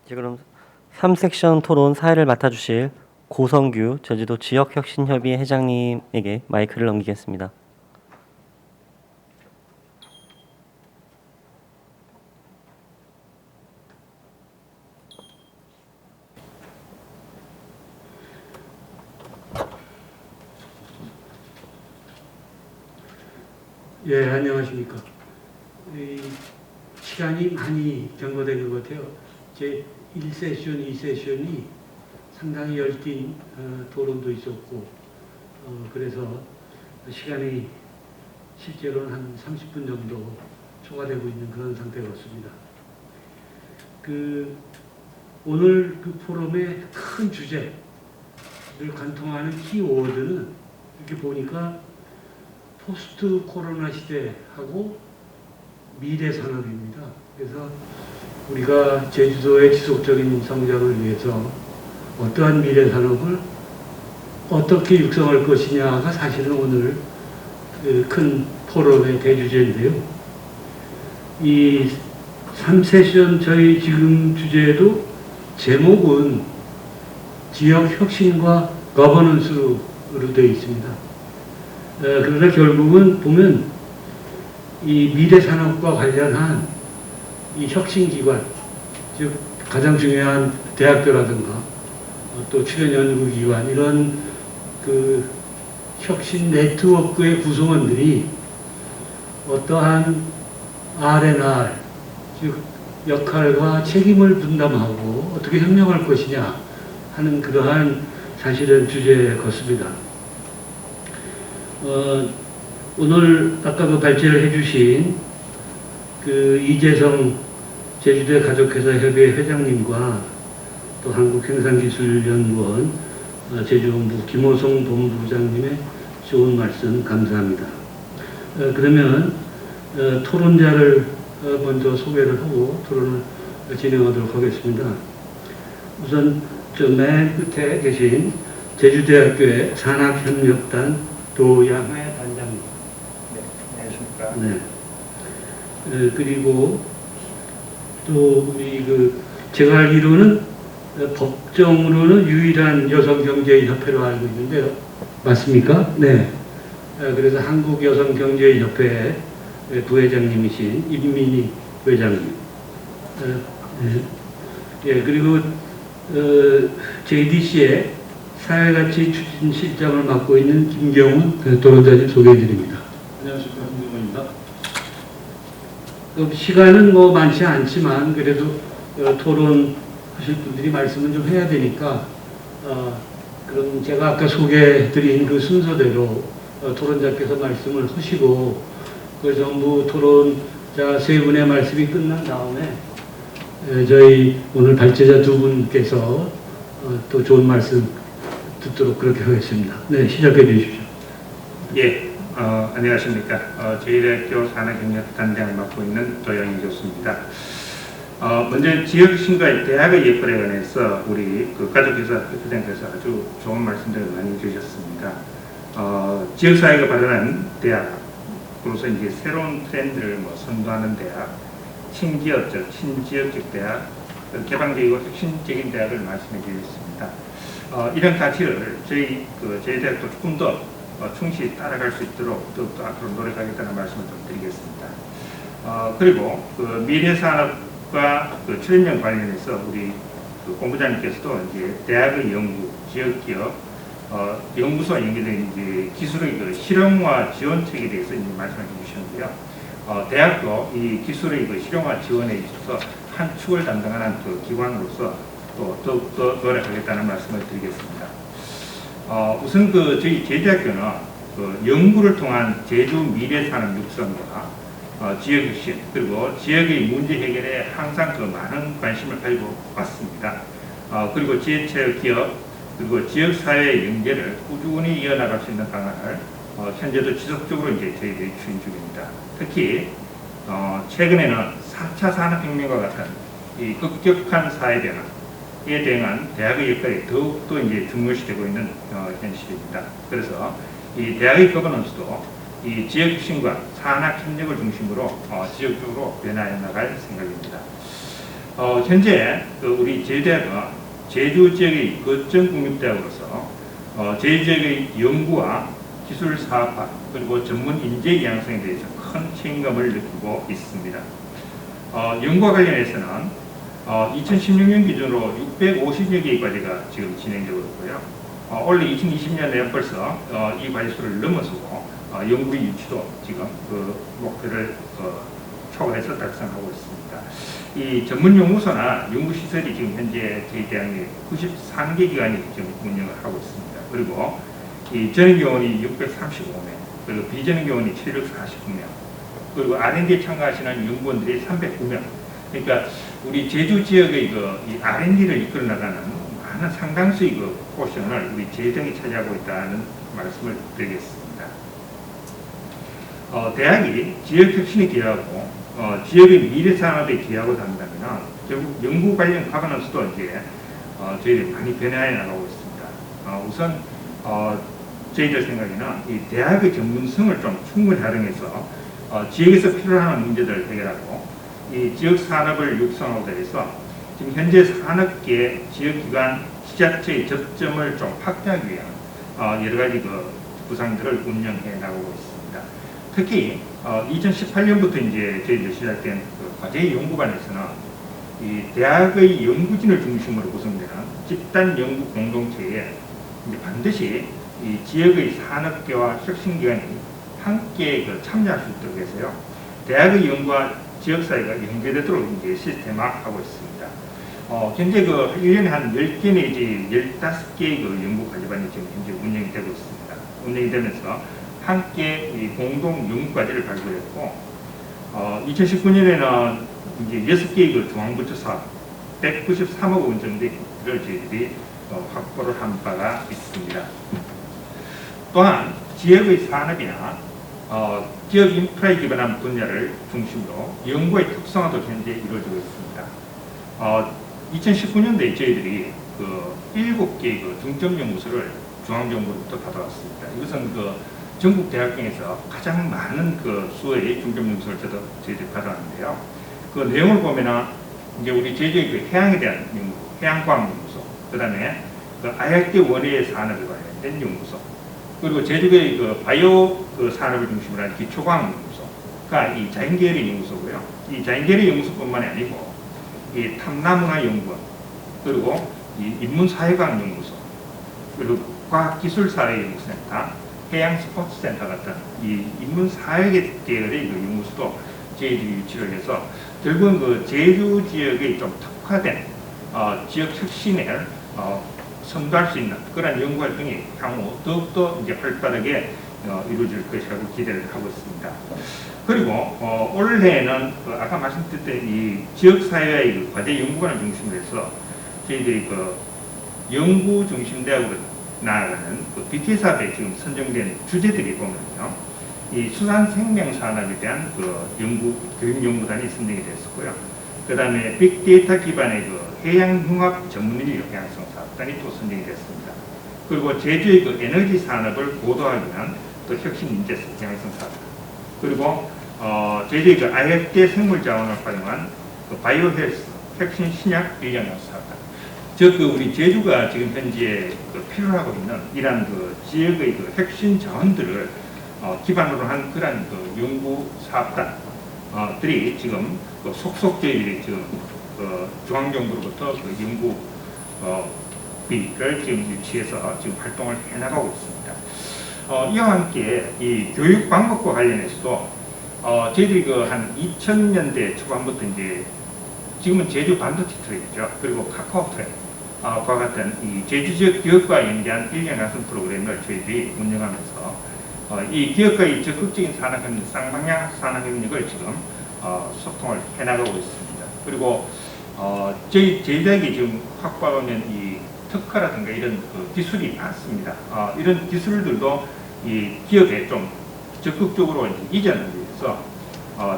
이제 그럼 3섹션 토론 사회를 맡아주실 고성규 제주도 지역혁신협의회 회장님에게 마이크를 넘기겠습니다. 예, 안녕하십니까. 시간이 많이 경과된 것 같아요. 제 1세션, 2세션이 상당히 열띤 토론도 있었고, 그래서 시간이 실제로는 한 30분 정도 초과되고 있는 그런 상태 같습니다. 오늘 그 포럼의 큰 주제를 관통하는 키워드는 이렇게 보니까 포스트 코로나 시대하고 미래 산업입니다. 그래서 우리가 제주도의 지속적인 성장을 위해서 어떠한 미래 산업을 어떻게 육성할 것이냐가 사실은 오늘 큰 포럼의 대주제인데요. 이 3세션 저희 지금 주제도 제목은 지역 혁신과 거버넌스로 되어 있습니다. 그러나 결국은 보면 이 미래 산업과 관련한 이 혁신기관, 즉 가장 중요한 대학교라든가 또 출연 연구기관 이런 그 혁신 네트워크의 구성원들이 어떠한 R&R, 즉 역할과 책임을 분담하고 어떻게 협력할 것이냐 하는 그러한 사실은 주제 같습니다. 오늘 아까 그 발제를 해주신 그 이재성 제주도의 가족회사협의회 회장님과 또 한국생산기술연구원 제주본부 김호성 본부장님의 좋은 말씀 감사합니다. 그러면 토론자를 먼저 소개를 하고 토론을 진행하도록 하겠습니다. 우선 저 맨 끝에 계신 제주대학교의 산학협력단 도양회 단장님. 네, 안녕하십니까. 네. 그리고 또 우리 제가 알기로는 법정으로는 유일한 여성경제협회로 알고 있는데요. 맞습니까? 네. 그래서 한국여성경제협회 부회장님이신 임민희 회장님. 네. 예, 그리고 JDC의 사회가치 추진실장을 맡고 있는 김경훈 토론자님 소개해드립니다. 안녕하십니까. 김경훈입니다. 시간은 뭐 많지 않지만 그래도 토론하실 분들이 말씀을 좀 해야 되니까 그럼 제가 아까 소개해드린 그 순서대로 토론자께서 말씀을 하시고 그 전부 토론자 세 분의 말씀이 끝난 다음에 저희 오늘 발제자 두 분께서 또 좋은 말씀 듣도록 그렇게 하겠습니다. 네, 시작해 주십시오. 예, 안녕하십니까. 제1대학교 산학협력단장을 맡고 있는 도영희 교수입니다. 먼저 지역신과 대학의 역할에 관해서 우리 그 가족회사 협회장께서 아주 좋은 말씀들을 많이 주셨습니다. 지역사회가 발현한 대학으로서 이제 새로운 트렌드를 선도하는 대학, 친지역적 대학, 개방적이고 혁신적인 대학을 말씀해 주셨습니다. 이런 가치를 저희 제1대학도 조금 더 충실히 따라갈 수 있도록 더욱더 앞으로 노력하겠다는 말씀을 좀 드리겠습니다. 그리고 미래 산업과 출연령 관련해서 우리 본부장님께서도 이제 대학의 연구, 지역기업, 연구소와 연계된 이제 기술의 실용화 지원책에 대해서 이제 말씀해 주셨는데요. 대학도 이 기술의 실용화 지원에 있어서 한 축을 담당하는 기관으로서 또 더욱더 노력하겠다는 말씀을 드리겠습니다. 우선 저희 제주대학교는 연구를 통한 제주 미래산업 육성과 지역혁신 그리고 지역의 문제 해결에 항상 많은 관심을 가지고 왔습니다. 그리고 지자체 기업 그리고 지역사회의 연계를 꾸준히 이어나갈 수 있는 방안을 현재도 지속적으로 이제 저희들이 추진 중입니다. 특히 최근에는 4차 산업혁명과 같은 이 급격한 사회 변화에 대응한 대학의 역할이 더욱더 이제 중요시되고 있는 현실입니다. 그래서 이 대학의 거버넌스도 이 지역 혁신과 산학 협력을 중심으로 지역적으로 변화해 나갈 생각입니다. 현재 우리 제주대학은 제주 지역의 거점 국립대학으로서 제주 지역의 연구와 기술 사업화 그리고 전문 인재 양성에 대해서 큰 책임감을 느끼고 있습니다. 연구와 관련해서는 2016년 기준으로 650여 개의 과제가 지금 진행되고 있고요. 올해 2020년에 벌써 이 과제수를 넘어서고 연구의 유치도 지금 그 목표를 초월해서 달성하고 있습니다. 이 전문 연구소나 연구시설이 지금 현재 저희 대학 내 93개 기관이 지금 운영을 하고 있습니다. 그리고 이 전형 교원이 635명, 그리고 비전형 교원이 749명, 그리고 R&D에 참가하시는 연구원들이 309명. 그러니까 우리 제주 지역의 이 R&D를 이끌어 나가는 많은 상당수의 포션을 우리 제주대학이 차지하고 있다는 말씀을 드리겠습니다. 대학이 지역 혁신에 기여하고 지역의 미래 산업에 기여하고 한다면 결국 연구 관련 가버넌스도 이제 저희들이 많이 변화해 나가고 있습니다. 우선 저희들 생각에는 이 대학의 전문성을 좀 충분히 활용해서 지역에서 필요한 문제들을 해결하고 이 지역 산업을 육성하고 해서 지금 현재 산업계, 지역기관, 지자체의 접점을 좀 확대하기 위한 여러 가지 구상들을 운영해 나가고 있습니다. 특히 2018년부터 이제 저희들 시작된 과제 연구반에서는 이 대학의 연구진을 중심으로 구성되는 집단 연구 공동체에 이제 반드시 이 지역의 산업계와 혁신기관이 함께 참여할 수 있도록 해서요. 대학의 연구와 지역사회가 연계되도록 이제 시스템화하고 있습니다. 현재 1년에 한 10개 내지 15개의 연구 과제반이 지금 현재 운영이 되고 있습니다. 운영이 되면서 함께 이 공동 연구과제를 발굴했고, 2019년에는 이제 6개의 중앙부처 사업 193억 원 정도를 저희들이 확보를 한 바가 있습니다. 또한 지역의 산업이나 지역 인프라에 기반한 분야를 중심으로 연구의 특성화도 현재 이루어지고 있습니다. 2019년도에 저희들이 7개의 중점 연구소를 중앙정부로부터 받아왔습니다. 이것은 전국 대학 중에서 가장 많은 수의 중점 연구소를 저희들이 받아왔는데요. 그 내용을 보면은 이제 우리 제주의 해양에 대한 연구, 해양과학연구소, 그다음에 아약대 원예 산업에 관련된 연구소, 그리고 제주의 바이오 산업을 중심으로 한 기초과학연구소가 이 자연계열의 연구소고요. 이 자연계열의 연구소뿐만이 아니고 이 탐나문화연구원, 그리고 이 인문사회과학연구소, 그리고 과학기술사회연구센터, 해양스포츠센터 같은 이 인문사회계열의 연구소도 저희들이 유치를 해서 결국은 제주 지역의 좀 특화된 지역 혁신을 선도할 수 있는 그런 연구 활동이 향후 더욱더 이제 활발하게 이루어질 것이라고 기대를 하고 있습니다. 그리고 올해는 아까 말씀드렸던 이 지역사회의 과제 연구관을 중심으로 해서 저희들이 연구 중심 대학으로 나아가는 BT 사업에 지금 선정된 주제들이 보면요, 이 수산 생명 산업에 대한 교육 연구단이 선정이 됐었고요. 그 다음에 빅데이터 기반의 해양융합 전문인력 양성 사업단이 또 선정이 됐습니다. 그리고 제주의 에너지 산업을 고도화하기 위한 또 혁신 인재 양성 사업단, 그리고 제주의 아약대 생물 자원을 활용한 바이오 헬스 혁신 신약 인력 양성 사업단. 즉 우리 제주가 지금 현재 필요로 하고 있는 이러한 지역의 혁신 자원들을 기반으로 한 그런 연구 사업단들이 지금 속속 저희들이 지금 중앙정부로부터 연구비를 지금 유치해서 지금 활동을 해나가고 있습니다. 이와 함께 이 교육 방법과 관련해서도 저희들이 한 2000년대 초반부터 이제 지금은 제주 반도체 트랙이죠. 그리고 카카오 트랙과 같은 이 제주 지역 기업과 연계한 1년 학습 프로그램을 저희들이 운영하면서 이 기업과의 적극적인 산업협력, 쌍방향 산업협력을 지금 소통을 해나가고 있습니다. 그리고 저희 대학이 지금 확보하고 있는 이 특화라든가 이런 기술이 많습니다. 이런 기술들도 이 기업에 좀 적극적으로 이전을 위해서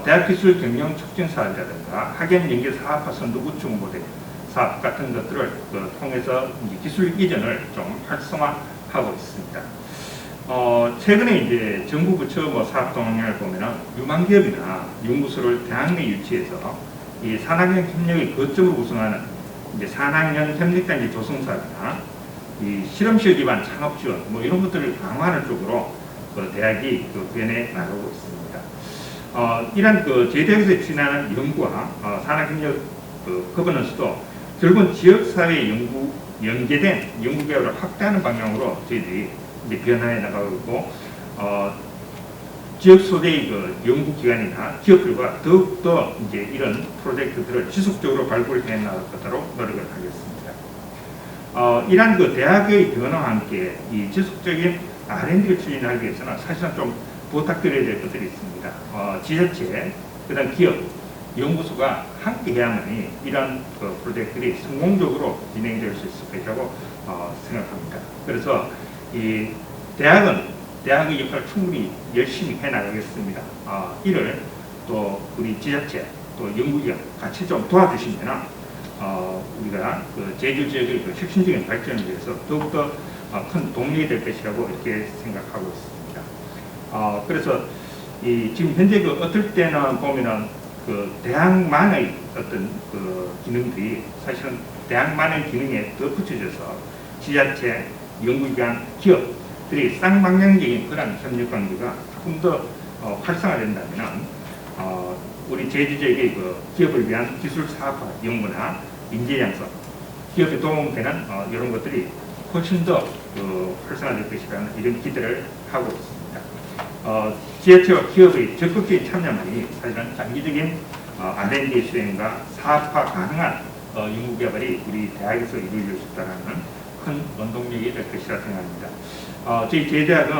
대학기술 경영 촉진 사업이라든가 학연 연계 사업화 선도 구축 모델 사업 같은 것들을 통해서 이제 기술 이전을 좀 활성화하고 있습니다. 최근에 이제 정부 부처 사업 동향을 보면은 유망기업이나 연구소를 대학 내 유치해서 이 산학연 협력의 거점을 구성하는 이제 산학연 협력단지 조성 사업이나 이 실험실 기반 창업 지원 뭐 이런 것들을 강화하는 쪽으로 그 대학이 그 변해 나가고 있습니다. 이런 그 제대학에서 추진하는 연구와 산학협력 그 거버넌스도 결국은 지역사회 연계된 연구 개발을 확대하는 방향으로 저희들이 이제 변화해 나가고 있고, 지역 소재의 그 연구기관이나 기업들과 더욱더 이제 이런 프로젝트들을 지속적으로 발굴해 나가도록 노력을 하겠습니다. 이러한 그 대학의 변화와 함께 이 지속적인 R&D를 추진하기 위해서는 사실은 좀 부탁드려야 될 것들이 있습니다. 지자체, 그다음 기업, 연구소가 함께 해야만이 이런 그 프로젝트들이 성공적으로 진행될 수 있을 것이라고 생각합니다. 그래서 이 대학의 역할을 충분히 열심히 해나가겠습니다. 이를 또 우리 지자체, 또 연구기관 같이 좀 도와주시면 우리가 그 제주 지역의 그 혁신적인 발전을 위해서 더욱더 큰 동력이 될 것이라고 이렇게 생각하고 있습니다. 그래서 지금 현재 그 어떨 때는 보면은 그 대학만의 어떤 그 기능들이 사실은 대학만의 기능에 더 붙여져서 지자체, 연구기관, 기업들이 쌍방향적인 그런 협력 관계가 조금 더 활성화된다면 우리 제주 지역의 그 기업을 위한 기술 사업화 연구나 인재 양성, 기업에 도움되는 이런 것들이 훨씬 더 활성화될 것이라는 이런 기대를 하고 있습니다. 지자체와 기업의 적극적인 참여만이 사실은 장기적인 R&D 수행과 사업화 가능한 연구개발이 우리 대학에서 이루어질 수 있다는 큰 원동력이 될 것이라 생각합니다. 저희 제대학은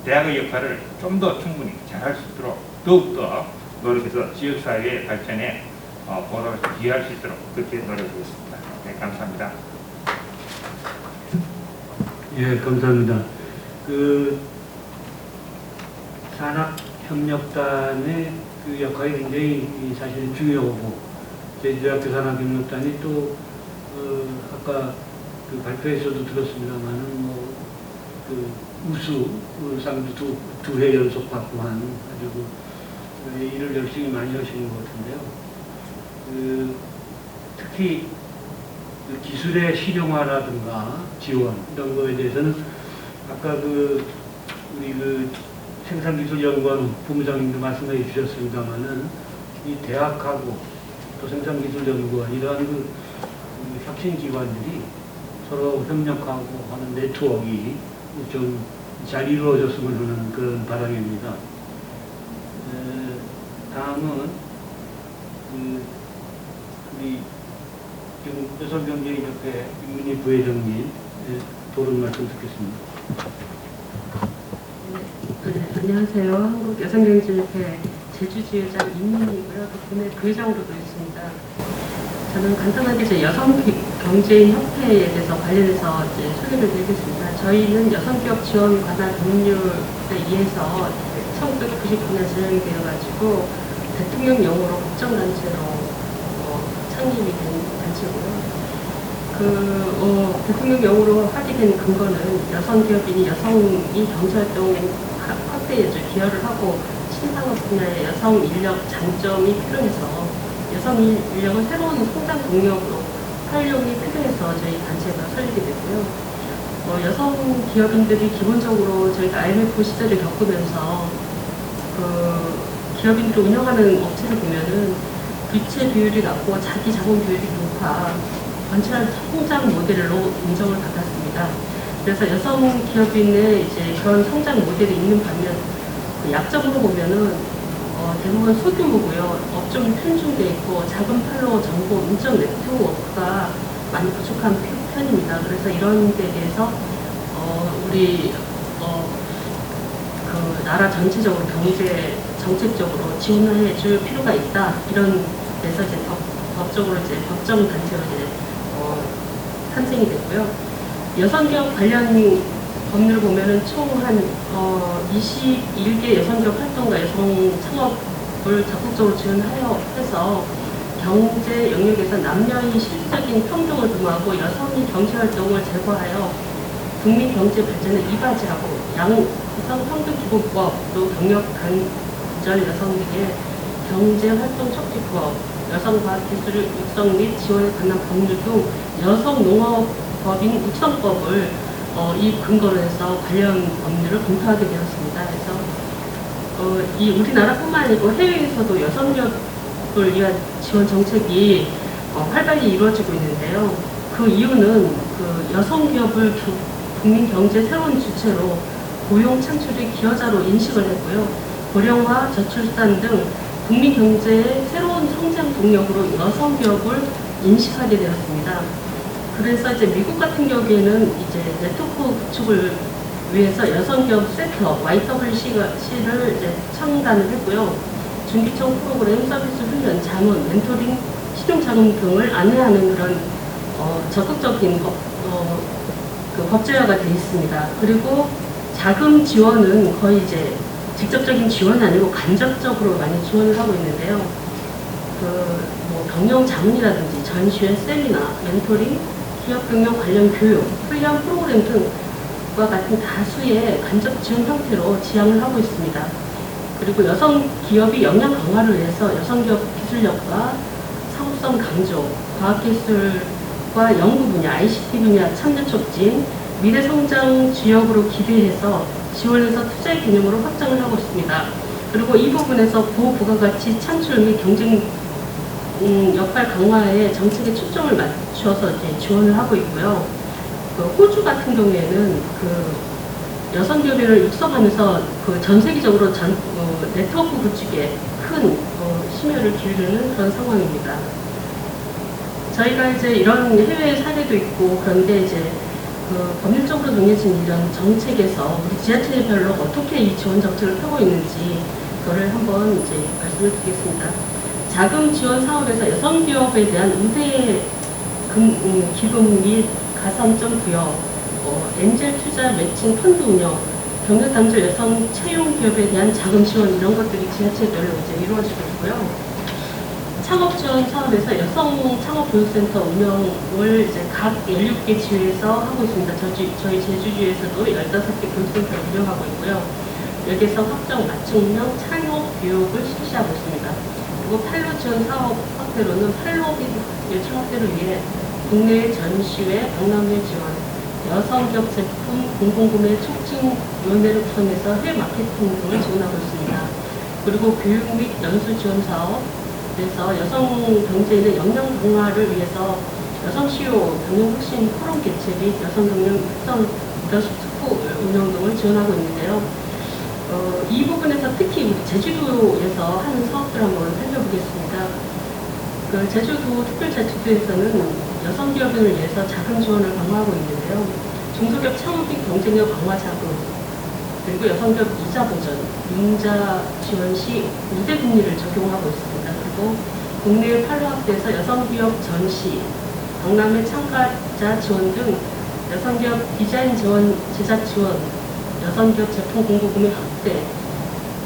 대학의 역할을 좀 더 충분히 잘할 수 있도록 더욱더 노력해서 지역사회의 발전에 보답을 기여할 수 있도록 그렇게 노력하겠습니다. 네, 감사합니다. 예, 감사합니다. 그 산학협력단의 그 역할이 굉장히 사실 중요하고, 제주대학교 산학협력단이 또 아까 그 발표에서도 들었습니다만은 뭐 그 우수상도 두 해 연속 받고 한 아주 그 일을 열심히 많이 하시는 것 같은데요. 특히 그 기술의 실용화라든가 지원 이런 거에 대해서는 아까 우리 생산기술연구원 본부장님도 말씀해 주셨습니다만은 이 대학하고 또 생산기술연구원 이러한 그 혁신기관들이 서로 협력하고 하는 네트워크가 좀 잘 이루어졌으면 하는 그런 바람입니다. 다음은 우리 지금 여성경제협회 윤민희 부회장님 토론 말씀 듣겠습니다. 네, 안녕하세요. 한국여성경제협회 제주지회장 임민희고요. 국내 부회장으로도 있습니다. 저는 간단하게 이제 여성경제인 협회에 대해서 관련해서 이제 소개를 드리겠습니다. 저희는 여성기업 지원 관할 법률에 의해서 1999년 제정이 되어가지고 대통령령으로 국정단체로 창립이 된 단체고요. 대통령령으로 하게 된 근거는 여성기업인이 여성이 경제활동 확대에 기여를 하고 신산업 분야의 여성 인력 장점이 필요해서 여성 인력을 새로운 성장 동력으로 활용이 필요해서 저희 단체가 설립이 됐고요. 여성 기업인들이 기본적으로 저희가 IMF 시절을 겪으면서 기업인들이 운영하는 업체를 보면은 부채 비율이 낮고 자기 자본 비율이 높아 원활한 성장 모델로 인정을 받았습니다. 그래서 여성 기업인의 이제 그런 성장 모델이 있는 반면 약점으로 보면은 대부분 소규모고요. 업종이 편중되어 있고 작은 팔로워 정보 인적 네트워크가 많이 부족한 편입니다. 그래서 이런 데 대해서 우리 그 나라 전체적으로 경제 정책적으로 지원해 줄 필요가 있다. 이런 데서 이제 법적으로 이제 법정 단체로 이제 탄생이 됐고요. 여성기업 관련 법률을 보면은 총 한 21개 여성기업 활동과 여성 창업을 적극적으로 지원해서 경제 영역에서 남녀의 실질적인 평등을 도모하고 여성의 경제활동을 제고하여 국민 경제 발전에 이바지하고 양성 평등 기본법 또 경력 단절 여성에게 경제활동 촉진법 여성 과학기술 육성 및 지원에 관한 법률 등 여성 농업법인 육성법을 이 근거로 해서 관련 법률을 검토하게 되었습니다. 그래서 이 우리나라뿐만 아니고 해외에서도 여성 기업을 위한 지원 정책이 활발히 이루어지고 있는데요. 그 이유는 그 여성 기업을 국민 경제 새로운 주체로 고용 창출의 기여자로 인식을 했고요. 고령화, 저출산 등 국민 경제의 새로운 성장 동력으로 여성 기업을 인식하게 되었습니다. 그래서 이제 미국 같은 경우에는 이제 네트워크 구축을 위해서 여성 기업 센터 YWC를 이제 창단을 했고요. 중기청 프로그램, 서비스 훈련, 자문, 멘토링, 실용 자금 등을 안내하는 그런 적극적인 그 법제화가 되어 있습니다. 그리고 자금 지원은 거의 이제 직접적인 지원은 아니고 간접적으로 많이 지원을 하고 있는데요. 뭐 경영 자문이라든지 전시회, 세미나, 멘토링, 기업 경영 관련 교육, 훈련 프로그램 등과 같은 다수의 간접 지원 형태로 지향을 하고 있습니다. 그리고 여성 기업이 역량 강화를 위해서 여성 기업 기술력과 사업성 강조, 과학기술과 연구 분야, ICT 분야 참여 촉진, 미래 성장 지역으로 기대해서 지원해서 투자의 개념으로 확장을 하고 있습니다. 그리고 이 부분에서 고부가가치 창출 및 경쟁 역할 강화에 정책의 초점을 맞춰서 이제 지원을 하고 있고요. 그 호주 같은 경우에는 그 여성 기업인을 육성하면서 그 전 세계적으로 네트워크 구축에 큰 심혈을 기울이는 그런 상황입니다. 저희가 이제 이런 해외 사례도 있고 그런데 이제 그 법률적으로 정해진 이런 정책에서 우리 지자체별로 어떻게 이 지원 정책을 펴고 있는지 그거를 한번 이제 말씀을 드리겠습니다. 자금 지원 사업에서 여성 기업에 대한 우대 기금 및 가산점 부여, 엔젤 투자 매칭 펀드 운영, 경력 단절 여성 채용 기업에 대한 자금 지원 이런 것들이 지자체별로 이제 이루어지고 있고요. 창업 지원 사업에서 여성 창업 교육센터 운영을 이제 각 16개 지회에서 하고 있습니다. 저희 제주주에서도 15개 교육센터를 운영하고 있고요. 여기서 확정 맞춤형 창업 교육을 실시하고 있습니다. 그리고 팔로 지원 사업 확대로는 팔로 매출 확대를 위해 국내 전시회, 박람회 지원, 여성 기업 제품 공공구매 촉진 위원회를 구성해서 해외 마케팅 등을 지원하고 있습니다. 그리고 교육 및 연수 지원 사업, 그래서 여성 경제인의 역량 강화를 위해서 여성 CEO 경영 혁신 포럼 개최 및 여성 경영 육성 리더십 스쿨 운영 등을 지원하고 있는데요. 이 부분에서 특히 우리 제주도에서 하는 사업들 한번 살펴보겠습니다. 그 제주도 특별자치도에서는 여성 기업인을 위해서 자금 지원을 강화하고 있는데요. 중소기업 창업 및 경쟁력 강화 자금, 그리고 여성기업 이자 보전, 융자 지원 시 우대 금리를 적용하고 있습니다. 그리고 국내 팔로 확대해서 여성기업 전시, 박람회 참가자 지원 등 여성기업 디자인 지원, 제작 지원, 여성기업 제품 공급구매 확대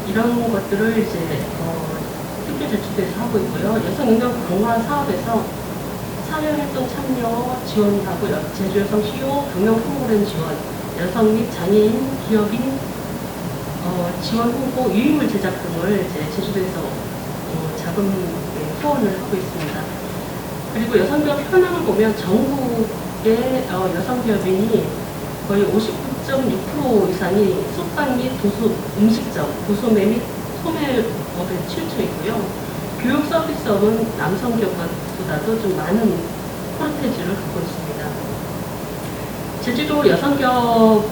이런 것들을 이제 특별자치도에서 하고 있고요. 여성 능력 강화 사업에서 사회활동 참여 지원하고 제주 여성 CEO 경영 프로그램 지원, 여성 및 장애인 기업인 지원 홍보 유인물 제작 등을 이제 제주도에서 자금 후원을 하고 있습니다. 그리고 여성기업 현황을 보면 전국의 여성기업인이 거의 59.6% 이상이 숙박 및 도수, 음식점, 도소매 및 소매업에 치우쳐 있고요. 교육 서비스업은 남성 기업보다도 좀 많은 포르테지를 갖고 있습니다. 제주도 여성기업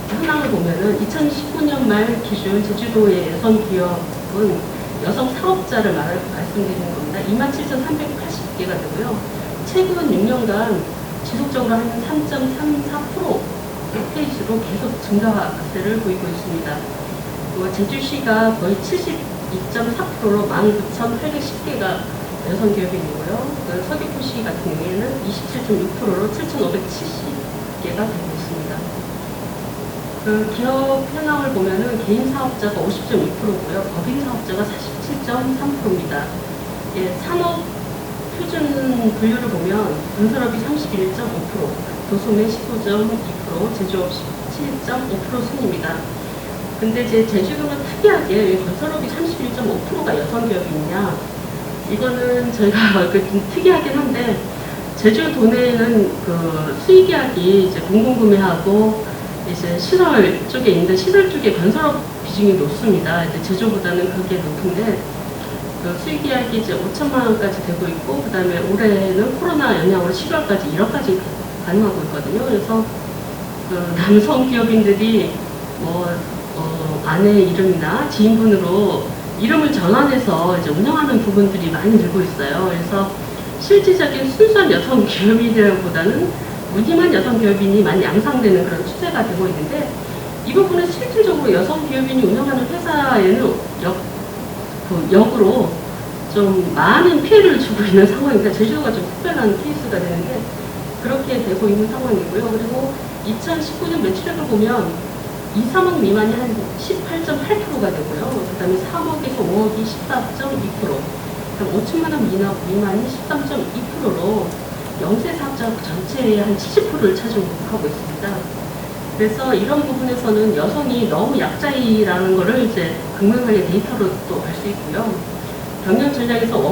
현황을 보면은 2019년 말 기준 제주도의 여성 기업은 여성 사업자를 말씀드리는 겁니다. 27,380개가 되고요. 최근 6년간 지속적으로 한 3.34% 페이지로 계속 증가세를 보이고 있습니다. 제주시가 거의 72.4%로 19,810개가 여성 기업인이고요. 서귀포시 같은 경우에는 27.6%로 7,570개가 되고 있습니다. 기업 현황을 보면은 개인 사업자가 50.2%고요. 법인 사업자가 47.3%입니다. 산업 표준 분류를 보면 건설업이 31.5%, 도소매 15.2%, 제조업 17.5% 순입니다. 근데 이제 제주도는 특이하게 왜 건설업이 31.5%가 여성 기업이냐? 이거는 저희가 좀 특이하긴 한데 제주 도내에는 그 수의계약이 이제 공공구매하고 이제 시설 쪽에 있는데 시설 쪽에 건설업 비중이 높습니다. 이제 제주보다는 그게 높은데 그 수의계약이 이제 5천만 원까지 되고 있고 그다음에 올해는 코로나 영향으로 7월까지 1억까지 가능하고 있거든요. 그래서 그 남성 기업인들이 뭐 아내 이름이나 지인분으로 이름을 전환해서 이제 운영하는 부분들이 많이 늘고 있어요. 그래서 실질적인 순수한 여성 기업인이라기보다는 무늬만 여성 기업인이 많이 양상되는 그런 추세가 되고 있는데 이 부분은 실질적으로 여성 기업인이 운영하는 회사에는 역으로 좀 많은 피해를 주고 있는 상황입니다. 제주도가 좀 특별한 케이스가 되는데 그렇게 되고 있는 상황이고요. 그리고 2019년 매출액을 보면 2, 3억 미만이 한 18.8%가 되고요. 그 다음에 3억에서 5억이 14.2%, 그럼 5천만 원 미만이 13.2%로 영세 사업자 전체의 한 70%를 차지하고 있습니다. 그래서 이런 부분에서는 여성이 너무 약자이라는 거를 이제 극명하게 데이터로 또 알 수 있고요. 경영 전략에서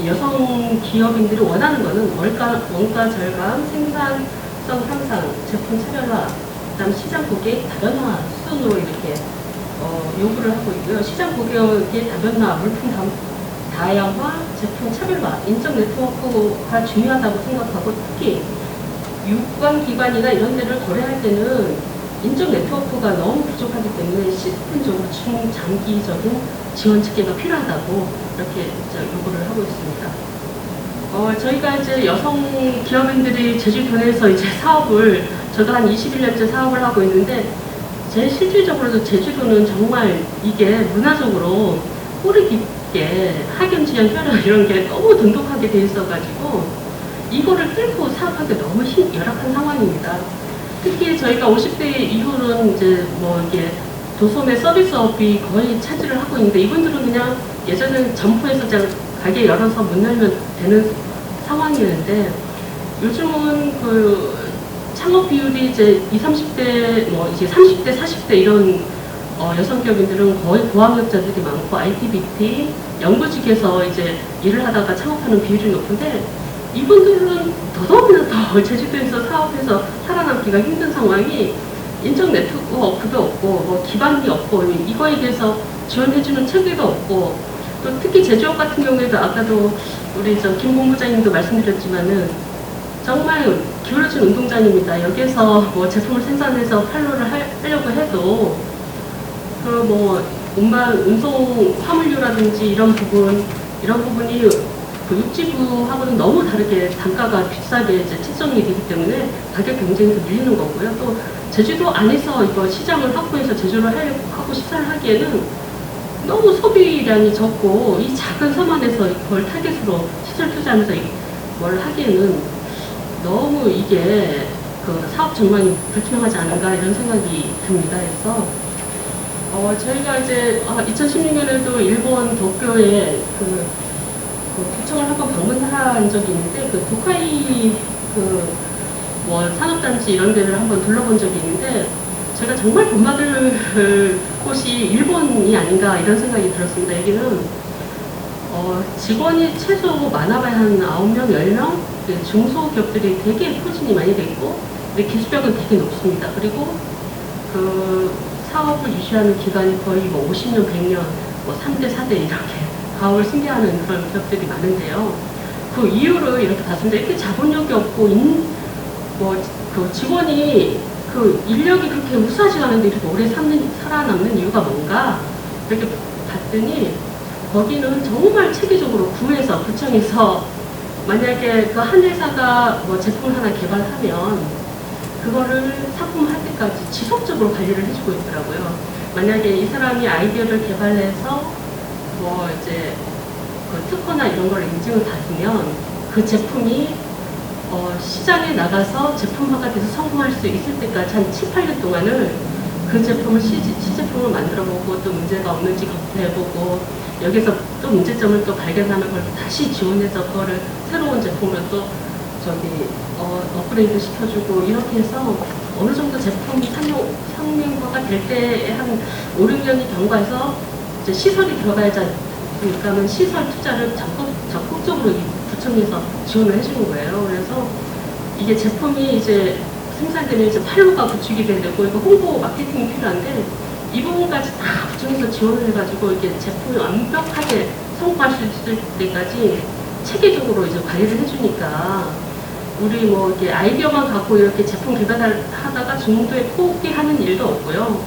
여성 기업인들이 원하는 거는 원가 절감, 생산성 향상, 제품 차별화, 그다음 시장 고객 다변화 순으로 이렇게 요구를 하고 있고요. 시장 고객의 다변화, 물품 다양화, 제품 차별화, 인적 네트워크가 중요하다고 생각하고 특히 유관기관이나 이런 데를 거래할 때는 인적 네트워크가 너무 부족하기 때문에 시스템적으로 중장기적인 지원 체계가 필요하다고 이렇게 요구를 하고 있습니다. 저희가 이제 여성 기업인들이 제주도 내에서 이제 사업을 저도 한 21년째 사업을 하고 있는데 제 실질적으로도 제주도는 정말 이게 문화적으로 뿌리 깊게 학연, 지연, 혈연 이런 게 너무 돈독하게 돼 있어가지고 이거를 뚫고 사업하기 너무 열악한 상황입니다. 특히 저희가 50대 이후로는 이제 뭐 이게 도소매 서비스업이 거의 차지를 하고 있는데 이분들은 그냥 예전에는 점포에서 그냥 가게 열어서 문 열면 되는 상황이었는데 요즘은 그 창업 비율이 이제 20, 30대, 뭐 이제 30대, 40대 이런 여성 기업인들은 거의 고학력자들이 많고 IT, BT, 연구직에서 이제 일을 하다가 창업하는 비율이 높은데 이분들은 더더욱이나 더 제주도에서 사업해서 살아남기가 힘든 상황이 인적 네트워크도 없고 뭐 기반이 없고 이거에 대해서 지원해주는 체계도 없고 또 특히 제조업 같은 경우에도 아까도 우리 김 본부장님도 말씀드렸지만은 정말 기울어진 운동장입니다. 여기에서 뭐 제품을 생산해서 판로를 하려고 해도 그 뭐 운송 화물류라든지 이런 부분이 그 육지부하고는 너무 다르게 단가가 비싸게 이제 책정이 되기 때문에 가격 경쟁에서 밀리는 거고요. 또 제주도 안에서 이거 시장을 확보해서 제조를 하고 식사를 하기에는 너무 소비량이 적고 이 작은 섬 안에서 그걸 타겟으로 시설 투자하면서 뭘 하기에는 너무 이게 그 사업 전망이 불투명하지 않은가 이런 생각이 듭니다. 그래서 저희가 이제 2016년에도 일본 도쿄에 그 구청을 한번 방문한 적이 있는데 그 도카이 뭐 산업단지 이런 데를 한번 둘러본 적이 있는데 제가 정말 본받을 곳이 일본이 아닌가 이런 생각이 들었습니다. 여기는 직원이 최소 많아봐야 한 9명, 10명 중소기업들이 되게 포진이 많이 돼 있고 근데 기술력은 되게 높습니다. 그리고 그 사업을 유지하는 기간이 거의 뭐 50년, 100년, 뭐 3대, 4대 이렇게 가업을 승계하는 그런 기업들이 많은데요. 그 이유를 이렇게 봤습니다. 이렇게 자본력이 없고 그 직원이 그 인력이 그렇게 우수하지가 않은데 이렇게 오래 살아남는 이유가 뭔가 이렇게 봤더니 거기는 정말 체계적으로 구에서 구청에서 만약에 그 한 회사가 뭐 제품을 하나 개발하면 그거를 상품할 때까지 지속적으로 관리를 해주고 있더라고요. 만약에 이 사람이 아이디어를 개발해서 뭐 이제 그 특허나 이런 걸 인증을 받으면 그 제품이 시장에 나가서 제품화가 돼서 성공할 수 있을 때까지 한 7, 8년 동안을 그 제품을 시제품을 만들어보고 또 문제가 없는지 검토해보고 여기서 또 문제점을 또 발견하면 그걸 다시 지원해서 그거를 새로운 제품으로 또 업그레이드 시켜주고 이렇게 해서 어느 정도 제품이 상용화가 될 때 한 5, 6년이 경과해서 이제 시설이 들어가야 그러니까는 시설 투자를 적극적으로 이 구청에서 지원을 해주는 거예요. 그래서 이게 제품이 이제 생산되면 이제 판로가 구축이 되고 이거 홍보 마케팅이 필요한데 이 부분까지 다 구청에서 지원을 해가지고 이게 제품이 완벽하게 성공할 수 있을 때까지 체계적으로 이제 관리를 해주니까 우리 뭐 이렇게 아이디어만 갖고 이렇게 제품 개발을 하다가 중도에 포기하는 일도 없고요.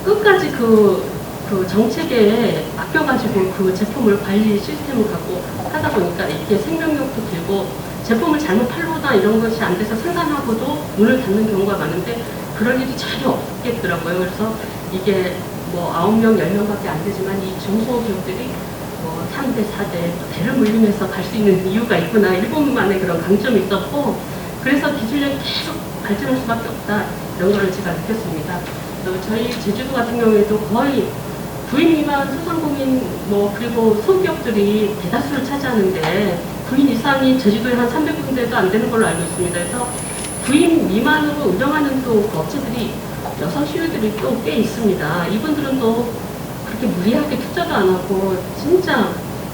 끝까지 그 정책에 맡겨가지고 그 제품을 관리 시스템을 갖고 하다 보니까 이게 생명력도 들고 제품을 잘못 팔로나 이런 것이 안 돼서 생산하고도 문을 닫는 경우가 많은데 그럴 일이 전혀 없겠더라고요. 그래서 이게 뭐 9명, 10명밖에 안 되지만 이 중소기업들이 뭐 3대, 4대 대를 물리면서 갈 수 있는 이유가 있구나. 일본만의 그런 강점이 있었고 그래서 기술력이 계속 발전할 수밖에 없다. 이런 걸 제가 느꼈습니다. 저희 제주도 같은 경우에도 거의 부인 미만 소상공인 뭐 그리고 소기업들이 대다수를 차지하는데 부인 이상이 제주도에 한 300군데도 안 되는 걸로 알고 있습니다. 그래서 부인 미만으로 운영하는 또 그 업체들이 여성 시유들이 또 꽤 있습니다. 이분들은 또 그렇게 무리하게 투자도 안 하고 진짜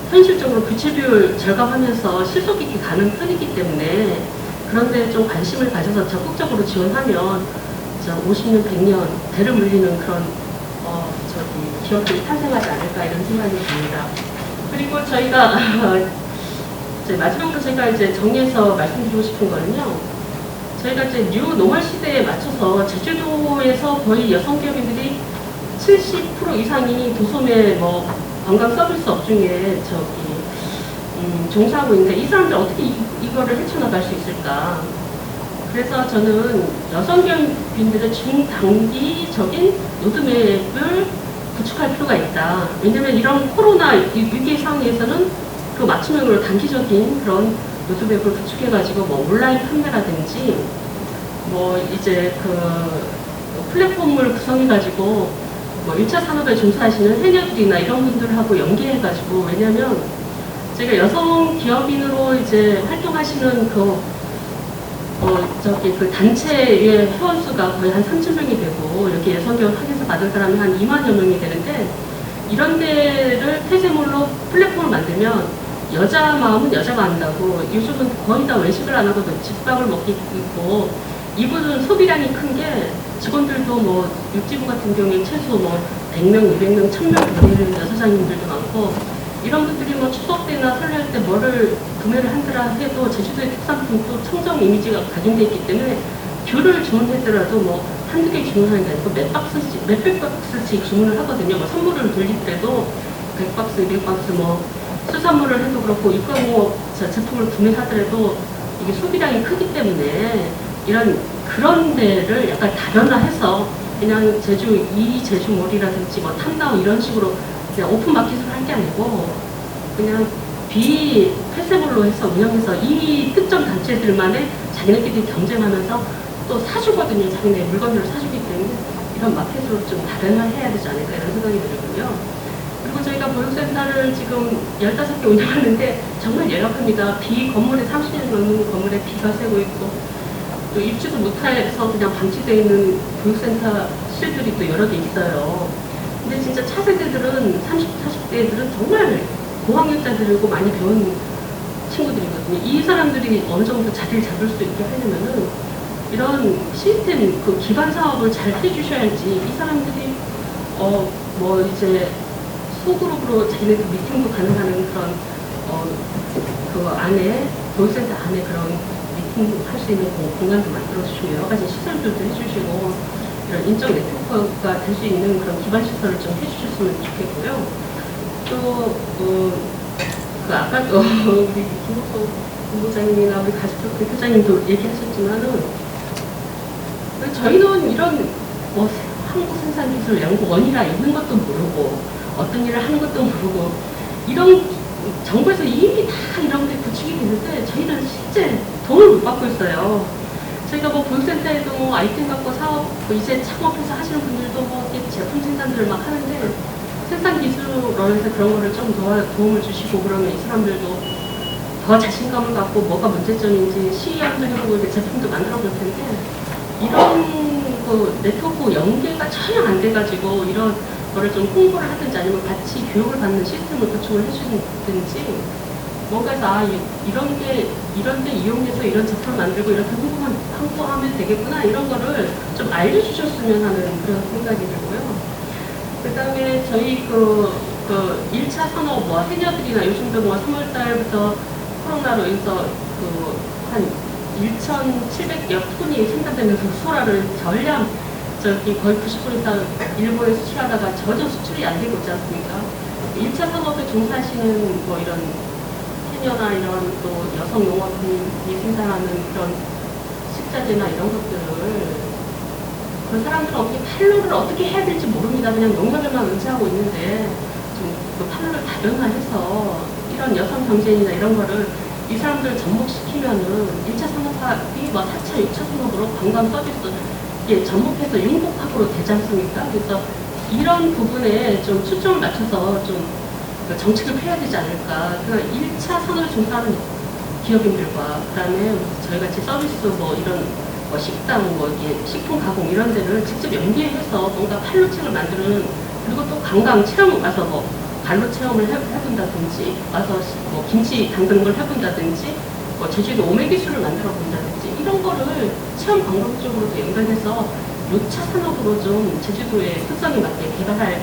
현실적으로 부채비율 절감하면서 실속 있게 가는 편이기 때문에 그런데 좀 관심을 가져서 적극적으로 지원하면 50년, 100년 대를 물리는 그런 기업들이 탄생하지 않을까 이런 생각이 듭니다. 그리고 저희가 마지막으로 제가 이제 정리해서 말씀드리고 싶은 거는요. 저희가 이제 뉴 노멀 시대에 맞춰서 제주도에서 거의 여성 기업인들이 70% 이상이 도소매 뭐 관광 서비스 업 중에 종사하고 있는데 이 사람들 어떻게 이거를 헤쳐나갈 수 있을까? 그래서 저는 여성 기업인들의 중단기적인 로드맵을 구축할 필요가 있다. 왜냐면 이런 코로나 위기 상황에서는 그 맞춤형으로 단기적인 그런 로드맵을 구축해가지고 뭐 온라인 판매라든지 뭐 이제 그 플랫폼을 구성해가지고 뭐 1차 산업에 종사하시는 해녀들이나 이런 분들하고 연계해가지고 왜냐면 제가 여성 기업인으로 이제 활동하시는 그 단체의 회원수가 거의 한 3,000명이 되고 여기 여성기업 학에서 받은 사람이 한 2만여 명이 되는데 이런 데를 폐쇄물로 플랫폼을 만들면 여자 마음은 여자가 안다고 요즘은 거의 다 외식을 안 하고 집밥을 먹고 있고 이분은 소비량이 큰 게 직원들도 뭐 육지부 같은 경우에 최소 뭐 100명, 200명, 1000명 되는 여사장님들도 많고 이런 분들이 뭐 추석 때나 설날 때 뭐를 구매를 한다라 해도 제주도의 특산품 또 청정 이미지가 각인되어 있기 때문에 귤을 주문하더라도 뭐 한두 개 주문하는 게 아니고 몇백 박스씩 주문을 하거든요. 뭐 선물을 돌리더라도 100박스, 200박스 뭐 수산물을 해도 그렇고 육가공업 제품을 구매하더라도 이게 소비량이 크기 때문에 그런 데를 약간 다변화해서 그냥 제주몰이라든지 뭐 탐나우 이런 식으로 그냥 오픈 마켓으로 할 게 아니고 그냥 비폐쇄물로 해서 운영해서 이 특정 단체들만의 자기네끼리 경쟁하면서 또 사주거든요. 자기네 물건들을 사주기 때문에 이런 마켓으로 좀 다변화해야 되지 않을까 이런 생각이 들고요. 그리고 저희가 보육센터를 지금 15개 운영하는데 정말 열악합니다. 건물에 30년 넘는 건물에 비가 새고 있고 또 입주도 못해서 그냥 방치되어 있는 보육센터 실들이 또 여러 개 있어요. 근데 진짜 차세대들은 30, 40대들은 정말 고학력자들이고 많이 배운 친구들이거든요. 이 사람들이 어느 정도 자리를 잡을 수 있게 하려면은 이런 시스템, 그 기반 사업을 잘 해주셔야지 이 사람들이 뭐 이제 소그룹으로 자기네들 미팅도 가능한 그런 그 안에 보육센터 안에 그런 미팅도 할 수 있는 공간도 만들어주시고 여러 가지 시설들도 해주시고 이런 인적 네트워크가 될 수 있는 그런 기반 시설을 좀 해주셨으면 좋겠고요. 또 아까도 우리 김옥소 본부장님이나 우리 가족협회 대표장님도 얘기하셨지만은 저희는 이런 뭐 한국 생산기술 연구원이라 있는 것도 모르고 어떤 일을 하는 것도 모르고 이런 정부에서 이미 다 이런 게 구축이 되는데 저희는 실제 돈을 못 받고 있어요. 저희가 뭐 보육센터에도 뭐 아이템 갖고 사업, 이제 창업해서 하시는 분들도 뭐 제품 생산들을 막 하는데 생산기술원에서 그런 거를 좀 더 도움을 주시고 그러면 이 사람들도 더 자신감을 갖고 뭐가 문제점인지 시험도 해보고 이렇게 제품도 만들어 볼 텐데 이런 그 네트워크 연계가 전혀 안 돼가지고 이런 거를 좀 홍보를 하든지 아니면 같이 교육을 받는 시스템을 구축을 해주든지 뭔가 해서 이런데 이용해서 이런 제품을 만들고 이렇게 홍보하면 되겠구나 이런 거를 좀 알려주셨으면 하는 그런 생각이 들고요. 그 다음에 저희 그 1차 산업 해녀들이나 요즘도 3월달부터 코로나로 인해서 한 1,700여 톤이 생산되면서 소라를 전량 거의 90% 이상 일본에 수출하다가 전혀 수출이 안 되고 있지 않습니까? 1차 산업에 종사하시는 이런 해녀나 이런 또 여성 농업인이 생산하는 그런 식자재나 이런 것들을 그 사람들은 어떻게 판로를 어떻게 해야 될지 모릅니다. 그냥 농협에만 의지하고 있는데 좀 그 판로를 다변화해서 이런 여성 경제인이나 이런 거를 이 사람들을 접목시키면은 1차 산업이 4차, 6차 산업으로 관광 서비스 접목해서 융복합으로 되지 않습니까? 그래서 이런 부분에 좀 초점을 맞춰서 좀 정책을 펴야 되지 않을까. 그러니까 1차 산업에 종사하는 기업인들과 그다음에 저희 같이 서비스 이런 식당 식품 가공 이런 데를 직접 연계해서 뭔가 판로책을 만드는 그리고 또 관광 체험 와서 발로 체험을 해본다든지 와서 김치 담그는 걸 해본다든지 제주도 오메 기술을 만들어 본다든지 이런 거를 체험 관광 쪽으로도 연결해서 6차 산업으로 좀 제주도의 특성에 맞게 개발할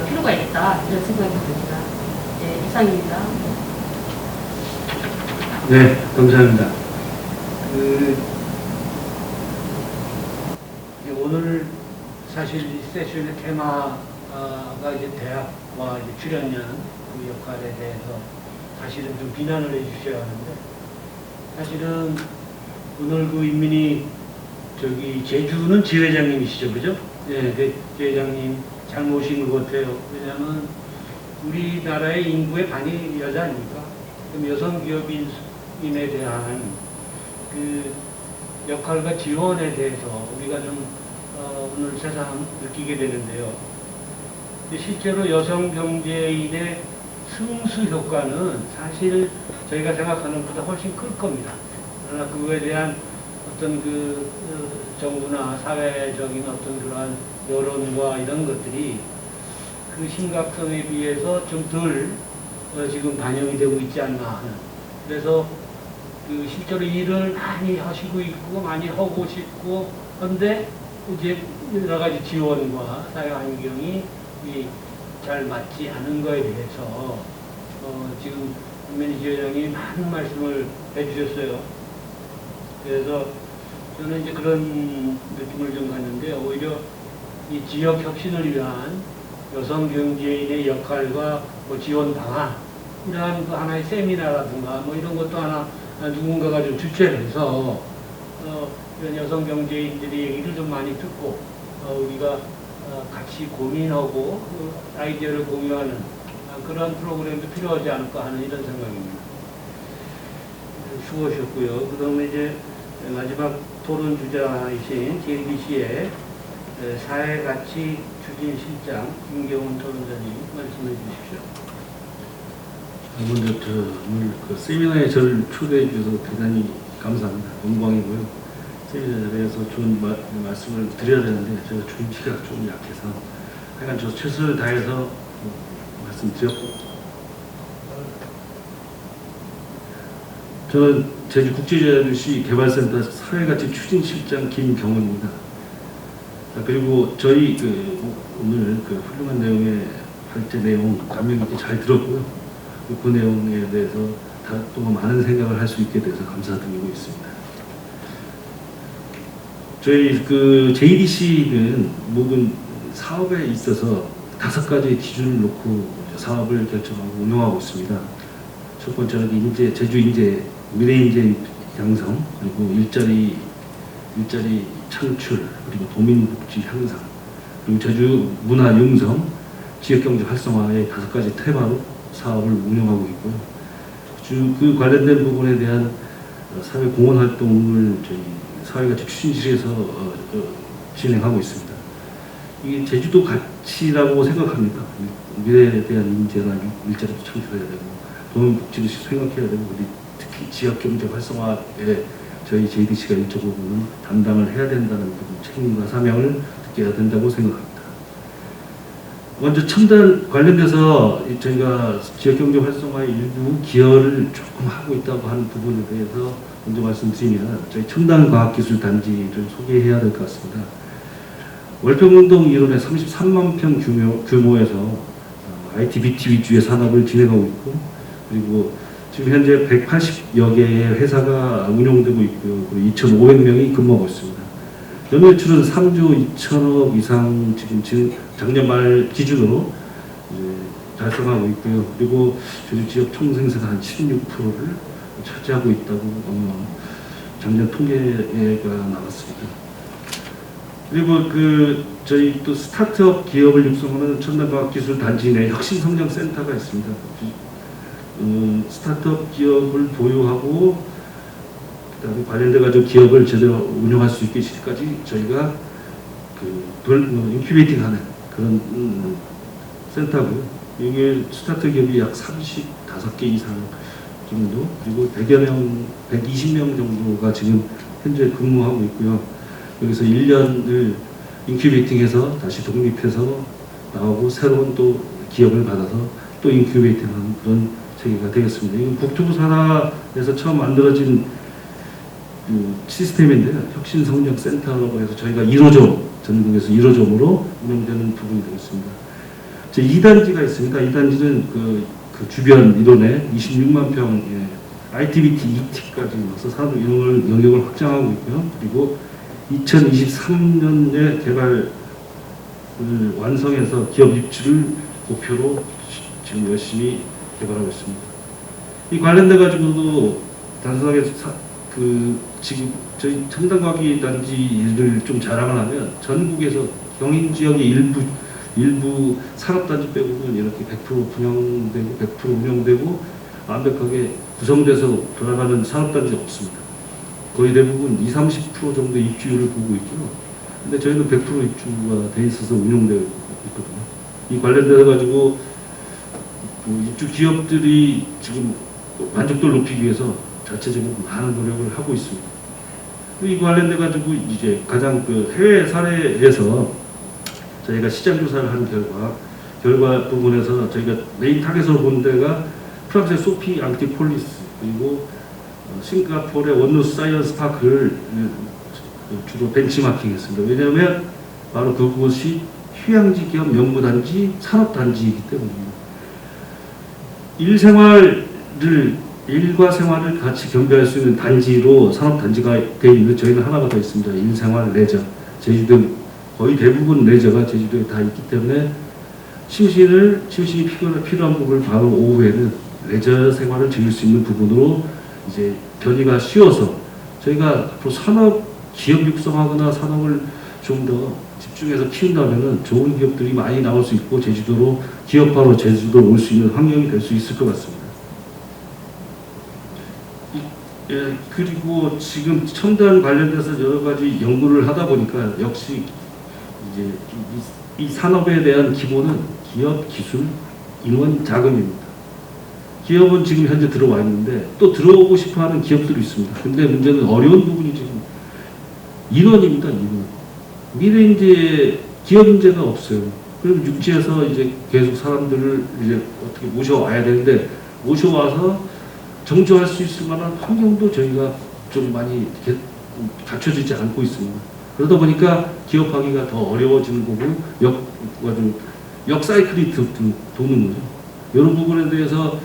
필요가 있다 이런 생각이 듭니다. 네, 이상입니다. 네, 감사합니다. 오늘 사실 이 세션의 테마가 이제 대학과 이제 출연연 그 역할에 대해서 사실은 좀 비난을 해주셔야 하는데 사실은 오늘 그 인민이 제주는 지회장님이시죠, 그죠? 네, 그 지회장님 잘 모신 것 같아요. 왜냐하면 우리나라의 인구의 반이 여자 아닙니까? 그럼 여성 기업인에 대한 그 역할과 지원에 대해서 우리가 좀 오늘 세상 느끼게 되는데요. 실제로 여성 경제인의 승수 효과는 사실 저희가 생각하는 것보다 훨씬 클 겁니다. 그러나 그거에 대한 어떤 정부나 사회적인 어떤 그러한 여론과 이런 것들이 그 심각성에 비해서 좀 덜 지금 반영이 되고 있지 않나 하는. 그래서 실제로 일을 많이 하시고 있고 많이 하고 싶고 한데 이제 여러 가지 지원과 사회 환경이 잘 맞지 않은 거에 대해서 지금 김민희 지회장이 많은 말씀을 해주셨어요. 그래서 저는 이제 그런 느낌을 좀 갖는데 오히려 이 지역 혁신을 위한 여성 경제인의 역할과 지원 방안 이러한 하나의 세미나라든가 이런 것도 하나 누군가가 좀 주최를 해서 이런 여성 경제인들의 얘기를 좀 많이 듣고 우리가 같이 고민하고 아이디어를 공유하는 그런 프로그램도 필요하지 않을까 하는 이런 생각입니다. 수고하셨고요. 그 다음에 이제 마지막 토론 주자이신 JDC의 사회가치 추진실장 김경훈 토론자님 말씀해 주십시오. 먼저 오늘 그 세미나에 저를 초대해 주셔서 대단히 감사합니다. 영광이고요. 세미나 자리에서 좋은 말씀을 드려야 되는데 제가 준비가 좀 약해서 하여간 저 최선을 다해서 말씀드렸고 저는 제주국제자유시 개발센터 사회가치 추진실장 김경훈입니다. 그리고 저희 오늘 훌륭한 내용의 발제 내용 감명 깊게 잘 들었고요. 그 내용에 대해서 또 많은 생각을 할 수 있게 돼서 감사드리고 있습니다. 저희 JDC는 모든 사업에 있어서 5가지 기준을 놓고 사업을 결정하고 운영하고 있습니다. 첫 번째는 제주 인재, 미래 인재 양성, 그리고 일자리 창출, 그리고 도민복지 향상, 그리고 제주 문화 융성, 지역경제 활성화의 5가지 테마로 사업을 운영하고 있고요. 그 관련된 부분에 대한 사회 공헌 활동을 저희 사회가치 추진실에서 진행하고 있습니다. 이게 제주도 가치라고 생각합니다. 미래에 대한 인재나 일자리도 창출해야 되고 도민복지도 생각해야 되고 우리 특히 지역경제 활성화에 저희 JDC가 일정 부분은 담당을 해야 된다는 부분 책임과 사명을 느껴야 된다고 생각합니다. 먼저 첨단 관련돼서 저희가 지역경제 활성화의 일부 기여를 조금 하고 있다고 하는 부분에 대해서 먼저 말씀드리면 저희 첨단과학기술단지를 소개해야 될 것 같습니다. 월평운동 이론의 33만 평 규모에서 ITBT 위주의 산업을 진행하고 있고, 그리고 지금 현재 180여 개의 회사가 운영되고 있고요. 그리고 2,500명이 근무하고 있습니다. 연매출은 3조 2천억 이상 지금 작년 말 기준으로 이제 달성하고 있고요. 그리고 제주 지역 총생산 한 16%를 차지하고 있다고 작년 통계가 나왔습니다. 그리고 저희 또 스타트업 기업을 육성하는 첨단과학기술단지 내 혁신성장센터가 있습니다. 스타트업 기업을 보유하고 그다음에 관련돼 가지고 기업을 제대로 운영할 수 있게 시까지 저희가 인큐베이팅하는 그런 센터고요. 이게 스타트 기업이 약 35개 이상 정도, 그리고 100여 명, 120명 정도가 지금 현재 근무하고 있고요. 여기서 1년을 인큐베이팅해서 다시 독립해서 나오고 새로운 또 기업을 받아서 또 인큐베이팅하는 그런 체계가 되겠습니다. 이건 국토부 산하에서 처음 만들어진 시스템인데요. 혁신성장센터라고 해서 저희가 1호점, 전국에서 1호점으로 운영되는 부분이 되겠습니다. 제 2단지가 있습니다. 2단지는 그 주변 이론에 26만 평의 ITBT 2T까지 와서 산업 영역을 확장하고 있고요. 그리고 2023년에 개발을 완성해서 기업 입주를 목표로 지금 열심히 개발하고 있습니다. 이 관련돼 가지고도 단순하게 지금 저희 첨단과학기 단지를 좀 자랑을 하면 전국에서 경인 지역의 일부 산업단지 빼고는 이렇게 100% 분양되고 100% 운영되고 완벽하게 구성돼서 돌아가는 산업단지 없습니다. 거의 대부분 20-30% 정도 입주율을 보고 있고요. 근데 저희는 100% 입주가 돼 있어서 운영되고 있거든요. 이 관련돼서 가지고 입주 기업들이 지금 만족도를 높이기 위해서 자체적으로 많은 노력을 하고 있습니다. 이 관련돼 가지고 이제 가장 해외 사례에서 저희가 시장 조사를 한 결과 부분에서 저희가 메인 타겟으로 본 데가 프랑스의 소피 앙티폴리스, 그리고 싱가포르의 원루스 사이언스 파크를 주로 벤치마킹했습니다. 왜냐하면 바로 그곳이 휴양지 겸 연구단지, 산업단지이기 때문입니다. 일과 생활을 같이 겸비할 수 있는 단지로 산업단지가 되어 있는데 저희는 하나가 더 있습니다. 일생활 레저. 제주도 거의 대부분 레저가 제주도에 다 있기 때문에 심신이 필요한 부분을 바로 오후에는 레저 생활을 즐길 수 있는 부분으로 이제 변이가 쉬워서 저희가 앞으로 산업 기업 육성하거나 산업을 좀 더 집중해서 키운다면은 좋은 기업들이 많이 나올 수 있고 제주도로 기업화로 제주도로 올 수 있는 환경이 될 수 있을 것 같습니다. 예, 그리고 지금 첨단 관련돼서 여러 가지 연구를 하다 보니까 역시 이제 이 산업에 대한 기본은 기업, 기술, 인원, 자금입니다. 기업은 지금 현재 들어와 있는데 또 들어오고 싶어하는 기업들이 있습니다. 근데 문제는 어려운 부분이 지금 인원입니다. 인원. 미래 이제 기업 인재가 없어요. 그럼 육지에서 이제 계속 사람들을 이제 어떻게 모셔와야 되는데 모셔와서 정조할 수 있을 만한 환경도 저희가 좀 많이 갖춰지지 않고 있습니다. 그러다 보니까 기업하기가 더 어려워지는 거고 역사이클이 도는 거죠. 이런 부분에 대해서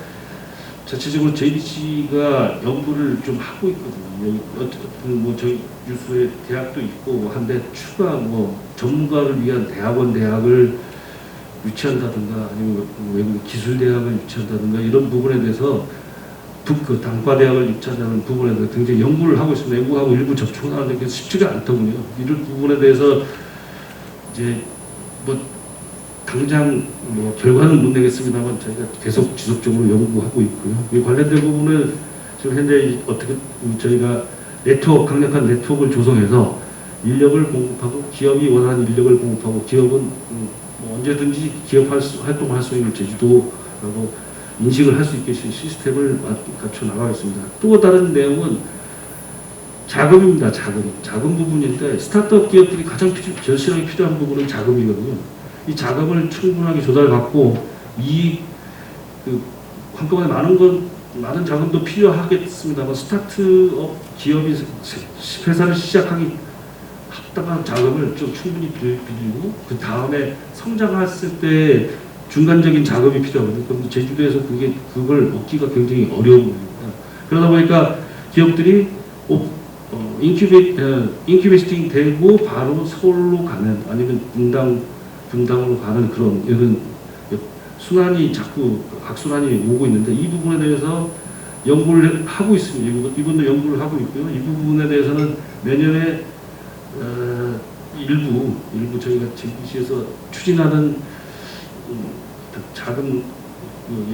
자체적으로 JBC가 연구를 좀 하고 있거든요. 어쨌든 뭐 저희 유수의 대학도 있고 한데 추가 전문가를 위한 대학을 유치한다든가 아니면 외국 기술대학을 유치한다든가 이런 부분에 대해서 단과대학을 유치하는 부분에 대해서 굉장히 연구를 하고 있습니다. 연구하고 일부 접촉을 하는데 그게 쉽지가 않더군요. 이런 부분에 대해서 이제 당장 결과는 못 내겠습니다만 저희가 계속 지속적으로 연구하고 있고요. 이 관련된 부분은 지금 현재 어떻게 저희가 강력한 네트워크를 조성해서 인력을 공급하고 기업이 원하는 인력을 공급하고 기업은 언제든지 기업 활동을 할 수 있는 제주도라고 인식을 할 수 있게 시스템을 갖춰 나가겠습니다. 또 다른 내용은 자금입니다. 자금 부분인데 스타트업 기업들이 가장 절실하게 필요한 부분은 자금이거든요. 이 자금을 충분하게 조달받고 그 한꺼번에 많은 자금도 필요하겠습니다만 스타트업 기업이 회사를 시작하기 합당한 자금을 좀 충분히 빌리고 그 다음에 성장했을 때 중간적인 작업이 필요하거든요. 그럼 제주도에서 그걸 얻기가 굉장히 어려운 겁니다. 그러다 보니까 기업들이 인큐베이팅 되고 바로 서울로 가는 아니면 분당으로 가는 이런 순환이 자꾸 악순환이 오고 있는데 이 부분에 대해서 연구를 하고 있습니다. 이분도 연구를 하고 있고요. 이 부분에 대해서는 내년에 일부 저희가 제주시에서 추진하는 작은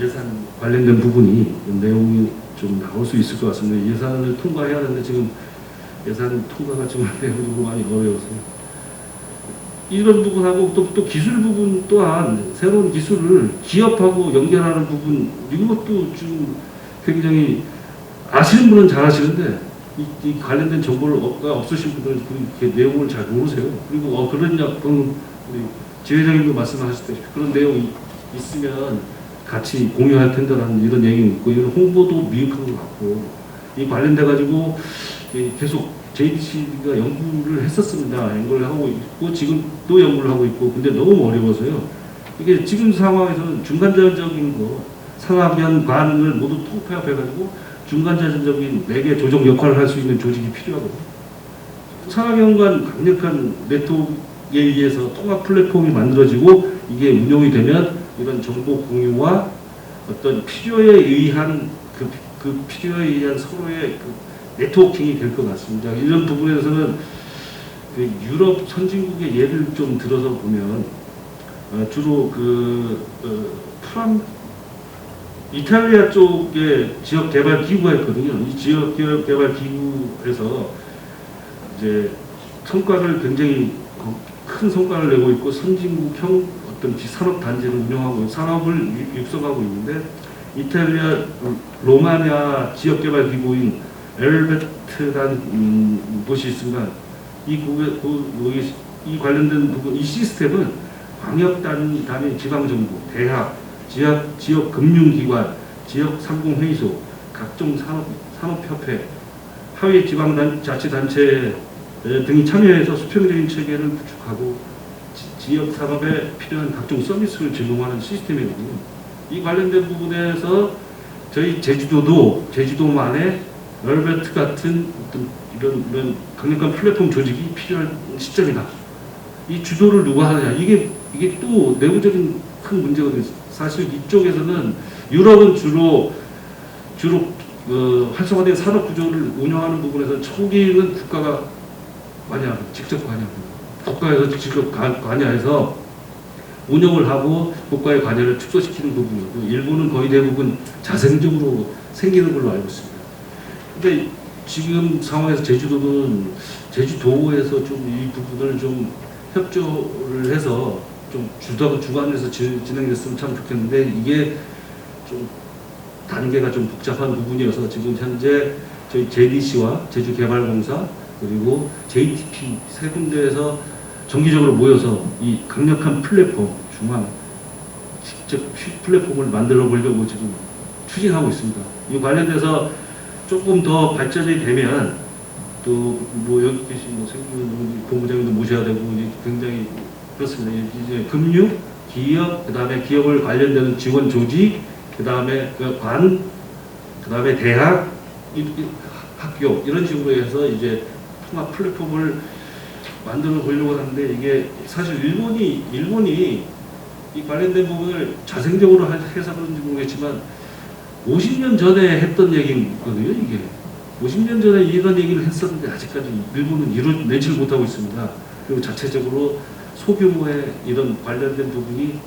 예산 관련된 부분이 내용이 좀 나올 수 있을 것 같습니다. 예산을 통과해야 하는데 지금 예산 통과가 좀 안 되고 많이 어려워서요. 이런 부분하고 또 기술 부분 또한 새로운 기술을 기업하고 연결하는 부분 이것도 좀 굉장히 아시는 분은 잘 아시는데 이 관련된 정보가 없으신 분들은 그 내용을 잘 모르세요. 그리고 그런 우리 지회장님도 말씀하셨다시피 그런 내용이 있으면 같이 공유할 텐데라는 이런 얘기가 있고 이런 홍보도 미흡한 것 같고 이 관련돼 가지고 계속 JDC가 연구를 했었습니다. 연구를 하고 있고 지금 또 연구를 하고 있고 근데 너무 어려워서요. 이게 지금 상황에서는 중간자적인 거 산학연 관을 모두 통폐합해가지고 중간자적인 매개 조정 역할을 할 수 있는 조직이 필요하거든요. 산학연관 강력한 네트워크에 의해서 통합 플랫폼이 만들어지고 이게 운용이 되면 이런 정보 공유와 어떤 필요에 의한 그 필요에 의한 서로의 네트워킹이 될 것 같습니다. 이런 부분에서는 유럽 선진국의 예를 좀 들어서 보면 주로 이탈리아 쪽에 지역 개발 기구가 있거든요. 이 지역 개발 기구에서 이제 성과를 굉장히 큰 성과를 내고 있고 선진국형 어떤 산업 단지를 운영하고 산업을 육성하고 있는데 이탈리아 로마냐 지역 개발 기구인 엘베트라는 곳이 있습니다. 이 관련된 부분, 이 시스템은 광역 단위 지방정부, 대학, 지역 금융기관, 지역 상공회의소, 각종 산업협회, 하위 지방자치단체 등이 참여해서 수평적인 체계를 구축하고 지역 산업에 필요한 각종 서비스를 제공하는 시스템이거든요. 이 관련된 부분에서 저희 제주도만의 엘베트 같은 어떤 이런 강력한 플랫폼 조직이 필요한 시점이다. 이 주도를 누가 하느냐 이게 또 내부적인 큰 문제거든요. 사실 이쪽에서는 유럽은 주로 활성화된 산업 구조를 운영하는 부분에서 초기는 국가가 직접 관여합니다. 국가에서 직접 관여해서 운영을 하고 국가의 관여를 축소시키는 부분이고 일본은 거의 대부분 자생적으로 생기는 걸로 알고 있습니다. 근데 지금 상황에서 제주도에서 좀 이 부분을 좀 협조를 해서 좀 주관해서 진행됐으면 참 좋겠는데 이게 좀 단계가 좀 복잡한 부분이어서 지금 현재 저희 JDC와 제주개발공사 그리고 JTP 세 군데에서 정기적으로 모여서 이 강력한 플랫폼 직접 플랫폼을 만들어 보려고 지금 추진하고 있습니다. 이 관련돼서 조금 더 발전이 되면 또 여기 계신 생기는 본부장님도 모셔야 되고 굉장히 그렇습니다. 이제 금융, 기업, 그다음에 기업을 관련되는 지원 조직, 그다음에 그다음에 대학, 학교 이런 식으로 해서 이제 통합 플랫폼을 만들어 보려고 하는데 이게 사실 일본이 이 관련된 부분을 자생적으로 해서 그런지 모르겠지만 50년 전에 했던 얘기거든요. 이게 50년 전에 이런 얘기를 했었는데 아직까지 일본은 이뤄내질 못하고 있습니다. 그리고 자체적으로 소규모의 이런 관련된 부분이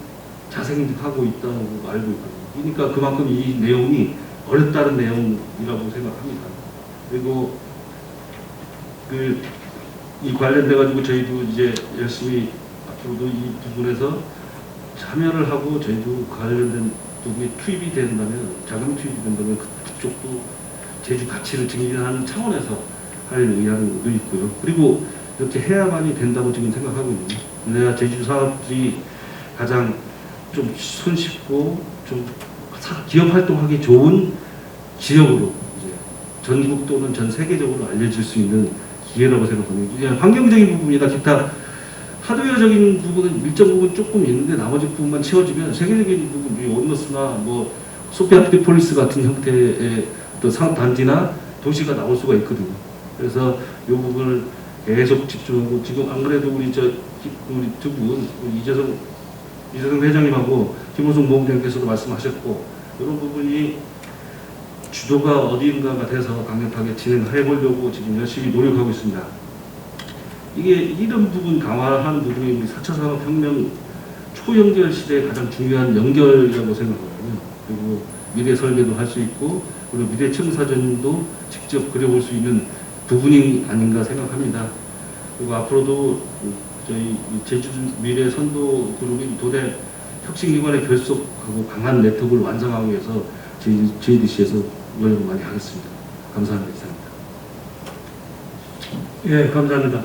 자생하고 있다고 알고 있거든요. 그러니까 그만큼 이 내용이 어렵다는 내용이라고 생각합니다. 그리고 이 관련돼 가지고 저희도 이제 열심히 앞으로도 이 부분에서 참여를 하고 저희도 관련된 부분이 투입이 된다면 자금 투입이 된다면 그쪽도 제주 가치를 증진하는 차원에서 할 의향도 있고요. 그리고 이렇게 해야만이 된다고 지금 생각하고 있는데 내가 제주 사업들이 가장 좀 손쉽고 좀 기업 활동하기 좋은 지역으로 이제 전국 또는 전 세계적으로 알려질 수 있는 기회라고 생각합니다. 그냥 환경적인 부분이나 기타 하드웨어적인 부분은 일정 부분 조금 있는데 나머지 부분만 채워지면 세계적인 부분, 이 온너스나 뭐 소피아 피폴리스 같은 형태의 또 상단지나 도시가 나올 수가 있거든요. 그래서 이 부분을 계속 집중하고 지금 안 그래도 우리 두 분, 이재성 회장님하고 김호성 모험장께서도 말씀하셨고 이런 부분이 주도가 어디인가가 돼서 강력하게 진행해 보려고 지금 열심히 노력하고 있습니다. 이게 이런 부분 강화하는 부분이 우리 4차 산업혁명 초연결 시대의 가장 중요한 연결이라고 생각하거든요. 그리고 미래 설계도 할 수 있고 그리고 미래 청사전도 직접 그려볼 수 있는 부분이 아닌가 생각합니다. 그리고 앞으로도 저희 제주도 미래 선도 그룹인 도대 혁신기관에 결속하고 강한 네트워크를 완성하기 위해서 JDC에서 노력을 많이 하겠습니다. 감사합니다. 이상입니다. 예, 감사합니다.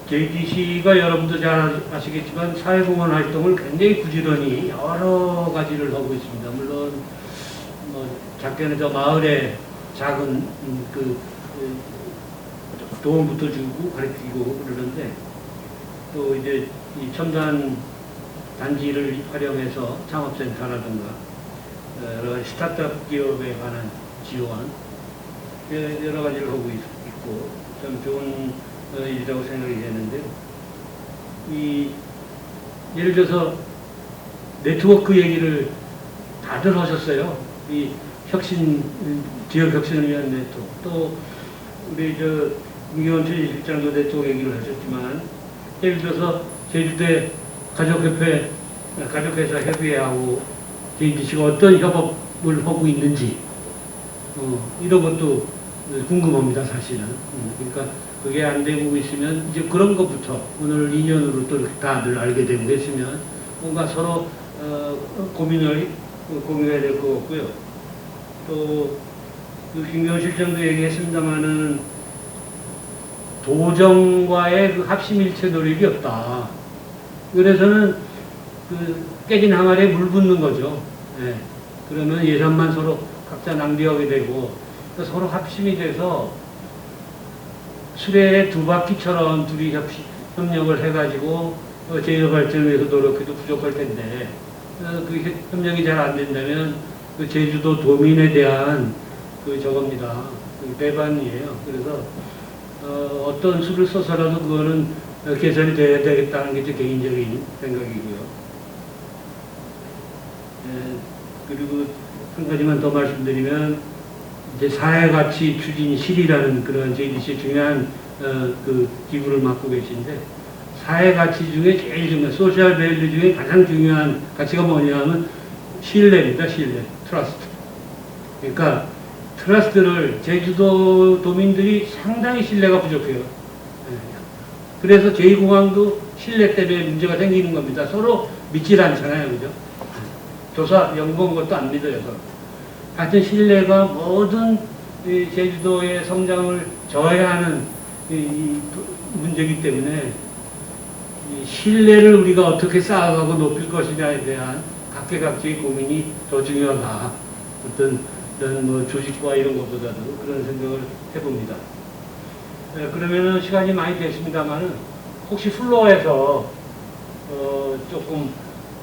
JDC가 여러분도 잘 아시겠지만 사회공헌 활동을 굉장히 부지런히 여러 가지를 하고 있습니다. 물론 뭐 작게는 저 마을에 작은 도움부터 주고 가르치고 그러는데 또 이제 이 첨단 단지를 활용해서 창업센터라든가 여러 가지 스타트업 기업에 관한 지원 여러 가지를 하고 있고 참 좋은 일이라고 생각이 되는데요. 예를 들어서 네트워크 얘기를 다들 하셨어요. 이 지역 혁신을 위한 네트워크. 또 우리 김기원 실장도 네트워크 얘기를 하셨지만 예를 들어서 제주대 가족회사 협의회하고 JDC가 어떤 협업을 하고 있는지 이런 것도 궁금합니다, 사실은. 그러니까 그게 안 되고 있으면 이제 그런 것부터 오늘 2년으로 또 다들 알게 되고 계시면 뭔가 서로 고민을 공유해야 될 것 같고요. 또 김기원 실장도 얘기했습니다만은 도정과의 그 합심일체 노력이 없다. 그래서는 깨진 항아리에 물 붓는 거죠. 네. 그러면 예산만 서로 각자 낭비하게 되고 서로 합심이 돼서 수레의 두 바퀴처럼 둘이 협력을 해가지고 제휴 발전을 위해서 노력해도 부족할 텐데 그 협력이 잘 안 된다면 그 제주도 도민에 대한 저겁니다. 배반이에요. 그래서 어떤 수를 써서라도 그거는 개선이 돼야 되겠다는 게 제 개인적인 생각이고요. 그리고 한 가지만 더 말씀드리면 이제 사회가치 추진실이라는 그런 JDC의 중요한 기구를 맡고 계신데 사회가치 중에 제일 중요한 소셜 밸류 중에 가장 중요한 가치가 뭐냐면 신뢰입니다. 신뢰, 트러스트. 그러니까 트러스트를 제주도 도민들이 상당히 신뢰가 부족해요. 그래서 제2공항도 신뢰 때문에 문제가 생기는 겁니다. 서로 믿질 않잖아요. 그죠? 조사, 연구한 것도 안 믿어요. 하여튼 신뢰가 모든 제주도의 성장을 저해하는 이 문제이기 때문에 이 신뢰를 우리가 어떻게 쌓아가고 높일 것이냐에 대한 각계각층의 고민이 더 중요하다. 어떤 이런 뭐 조직과 이런 것보다도 그런 생각을 해봅니다. 그러면은 시간이 많이 됐습니다만은 혹시 플로어에서 조금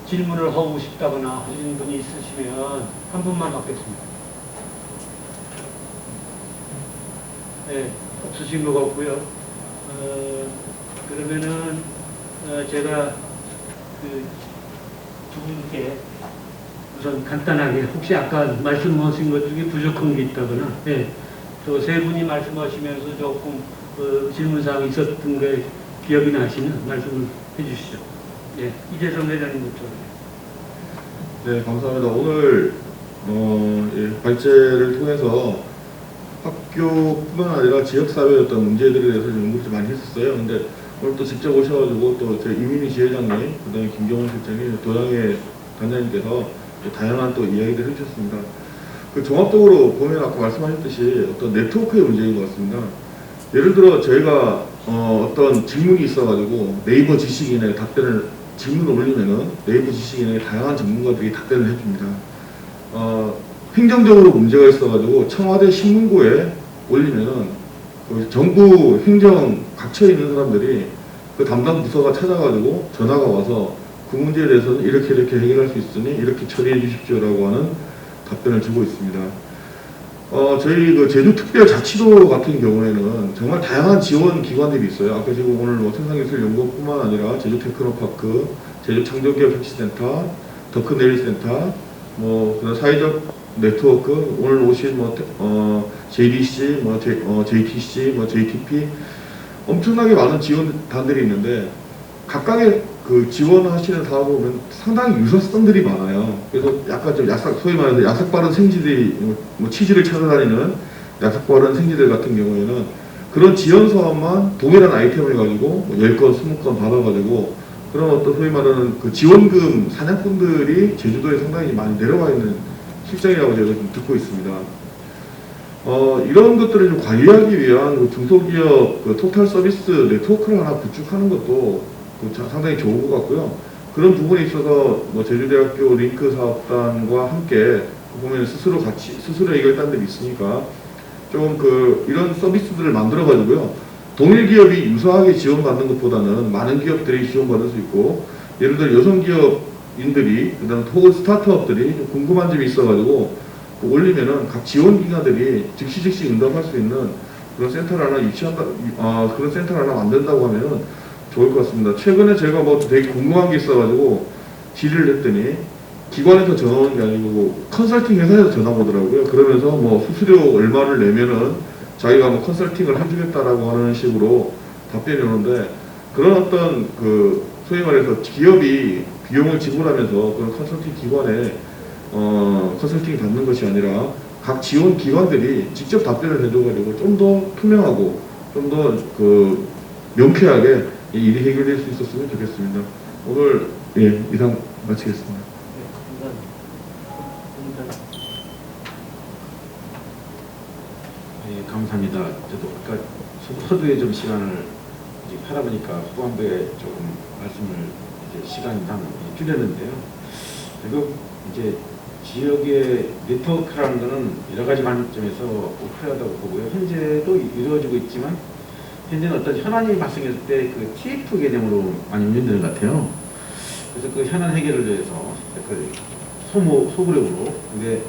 질문을 하고 싶다거나 하시는 분이 있으시면 한 분만 받겠습니다. 네, 없으신 것 같고요. 그러면은 제가 두 분께 우선 간단하게 혹시 아까 말씀하신 것 중에 부족한 게 있다거나 또 세 분이 말씀하시면서 조금 질문사항이 있었던 게 기억이 나시면 말씀을 해주시죠. 예, 이재성 회장님부터. 네, 감사합니다. 오늘 발제를 통해서 학교뿐만 아니라 지역사회의 어떤 문제들에 대해서 연구를 많이 했었어요. 근데 오늘 또 직접 오셔가지고 또 제 이민희 지회장님, 그다음에 김경원 실장님, 도당의 단장님께서 또 다양한 또 이야기를 해주셨습니다. 그 종합적으로 보면 아까 말씀하셨듯이 어떤 네트워크의 문제인 것 같습니다. 예를 들어 저희가 어떤 질문이 있어가지고 네이버 지식인에 답변을 질문을 올리면은 네이버 지식인의 다양한 전문가들이 답변을 해줍니다. 행정적으로 문제가 있어가지고 청와대 신문고에 올리면은 그 정부 행정 갇혀 있는 사람들이 그 담당 부서가 찾아가지고 전화가 와서 그 문제에 대해서는 이렇게 해결할 수 있으니 이렇게 처리해 주십시오라고 하는 답변을 주고 있습니다. 저희 그 제주특별자치도 같은 경우에는 정말 다양한 지원 기관들이 있어요. 아까 지금 오늘 뭐 생산기술연구원뿐만 아니라 제주테크노파크, 제주창조기업혁신센터, 더크네일센터, 뭐 그다음 사회적 네트워크, 오늘 오신 JDC, JTC, JTP 엄청나게 많은 지원단들이 있는데 각각의 그 지원하시는 사업을 보면 상당히 유사성들이 많아요. 그래서 약간 좀 소위 말해서 야삭 빠른 생쥐들이 치즈를 찾아다니는 야삭 빠른 생쥐들 같은 경우에는 그런 지원 사업만 동일한 아이템을 가지고 10건, 20건 받아가지고 그런 어떤 소위 말하는 그 지원금 사냥꾼들이 제주도에 상당히 많이 내려와 있는 실정이라고 제가 좀 듣고 있습니다. 이런 것들을 좀 관리하기 위한 그 중소기업 그 토탈 서비스 네트워크를 하나 구축하는 것도 상당히 좋은 것 같고요. 그런 부분에 있어서 뭐 제주대학교 링크 사업단과 함께 보면 스스로 해결단들이 있으니까 좀 이런 서비스들을 만들어 가지고요. 동일 기업이 유사하게 지원받는 것보다는 많은 기업들이 지원받을 수 있고, 예를 들어 여성 기업인들이 그다음 혹은 스타트업들이 좀 궁금한 점이 있어가지고 올리면은 각 지원 기관들이 즉시 응답할 수 있는 그런 센터를 하나 그런 센터를 하나 만든다고 하면은 좋을 것 같습니다. 최근에 제가 뭐 되게 궁금한 게 있어가지고 질의를 했더니 기관에서 전화 오는 게 아니고 컨설팅 회사에서 전화 오더라고요. 그러면서 뭐 수수료 얼마를 내면은 자기가 뭐 컨설팅을 해주겠다라고 하는 식으로 답변이 오는데, 그런 어떤 소위 말해서 기업이 비용을 지불하면서 그런 컨설팅 기관에 컨설팅 받는 것이 아니라 각 지원 기관들이 직접 답변을 해줘가지고 좀 더 투명하고 좀 더 명쾌하게 이 일이 해결될 수 있었으면 좋겠습니다. 오늘 이상 마치겠습니다. 예, 감사합니다. 저도 아까 서두에 좀 시간을 하다 보니까 후반부에 조금 말씀을 시간당 줄였는데요. 그리고 이제 지역의 네트워크라는 것은 여러 가지 관점에서 필요하다고 보고요. 현재도 이루어지고 있지만 현재는 어떤 현안이 발생했을 때 그 TF 개념으로 많이 운영되는 것 같아요. 그래서 그 현안 해결을 위해서 소그룹으로. 근데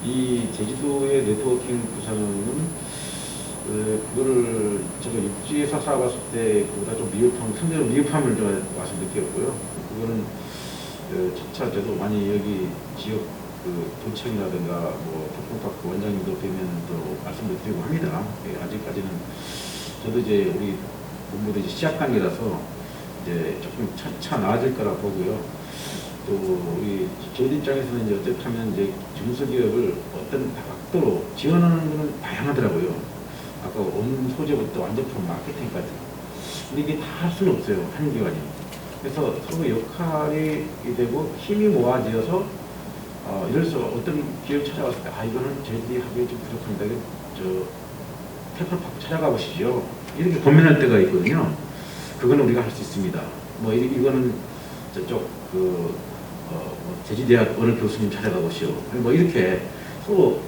이 제주도의 네트워킹 구상은 그거를 제가 육지에서 살아봤을 때 그보다 좀 상대로 미흡함을 제가 와서 느꼈고요. 그거는 차차 저도 많이 여기 지역 도청이라든가 뭐 테크노파크 원장님도 뵈면 또 말씀을 드리고 합니다. 아직까지는 저도 이제 우리 본부도 이제 시작 단계라서 이제 조금 차차 나아질 거라 보고요. 또 우리 저희 입장에서는 이제 어떻게 하면 이제 중소기업을 어떤 각도로 지원하는 것은 다양하더라고요. 아까 온 소재부터 완제품 마케팅까지. 근데 이게 다 할 수는 없어요. 한 기관이. 그래서 서로 역할이 되고 힘이 모아지어서 이럴 수 어떤 기업 찾아왔을 때 이거는 저희들이 하기에 좀 부족합니다. 테크노파크 찾아가 보시죠. 이렇게 고민할 때가 있거든요. 그거는 우리가 할 수 있습니다. 뭐 이거는 저쪽 제주대학 어느 교수님 찾아가 보시오. 뭐 이렇게 서로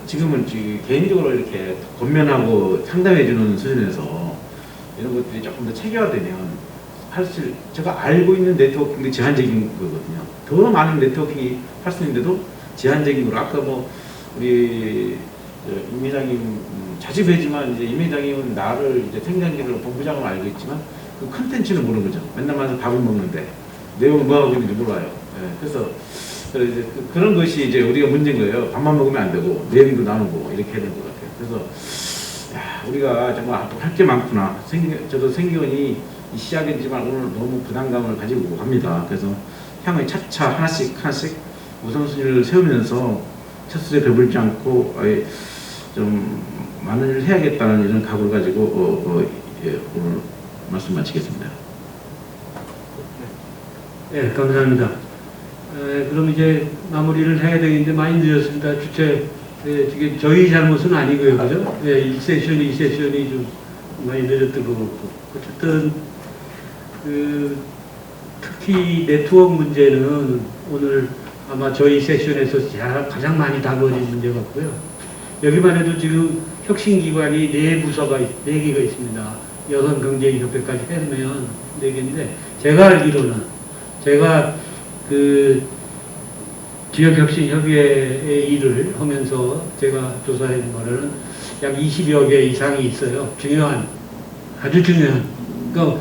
지금은 개인적으로 이렇게 권면하고 상담해주는 수준에서 이런 것들이 조금 더 체계화되면 제가 알고 있는 네트워킹이 제한적인 거거든요. 더 많은 네트워킹이 할 수 있는데도 제한적인 거로 아까 뭐 우리 임 회장님 자주 뵈지만 이제 임 회장님은 나를 이제 생장기를 본부장으로 알고 있지만 그 컨텐츠는 모르는 거죠. 맨날 만나서 밥을 먹는데 내용은 뭐 하고 있는지 몰라요. 그래서 이제 그런 것이 이제 우리가 문제인 거예요. 밥만 먹으면 안 되고 내용도 나누고 이렇게 해야 되는 것 같아요. 그래서 우리가 정말 할 게 많구나. 저도 생기원이 시작이지만 오늘 너무 부담감을 가지고 갑니다. 그래서 향후에 차차 하나씩 우선순위를 세우면서 첫술에 배불지 않고 좀 많은 일을 해야겠다는 이런 각오를 가지고 오늘 말씀 마치겠습니다. 네, 감사합니다. 그럼 이제 마무리를 해야 되는데 많이 늦었습니다. 지금 저희 잘못은 아니고요, 그죠? 네, 이 세션이 좀 많이 늦었던 것 같고. 어쨌든 특히 네트워크 문제는 오늘 아마 저희 세션에서 가장 많이 다뤄진 문제 같고요. 여기만 해도 지금 혁신기관이 4개가 있습니다. 여성경제협회까지 해면 4개인데, 제가 알기로는, 제가 그 지역혁신협의회의 일을 하면서 제가 조사한 거는 약 20여 개 이상이 있어요. 아주 중요한, 그러니까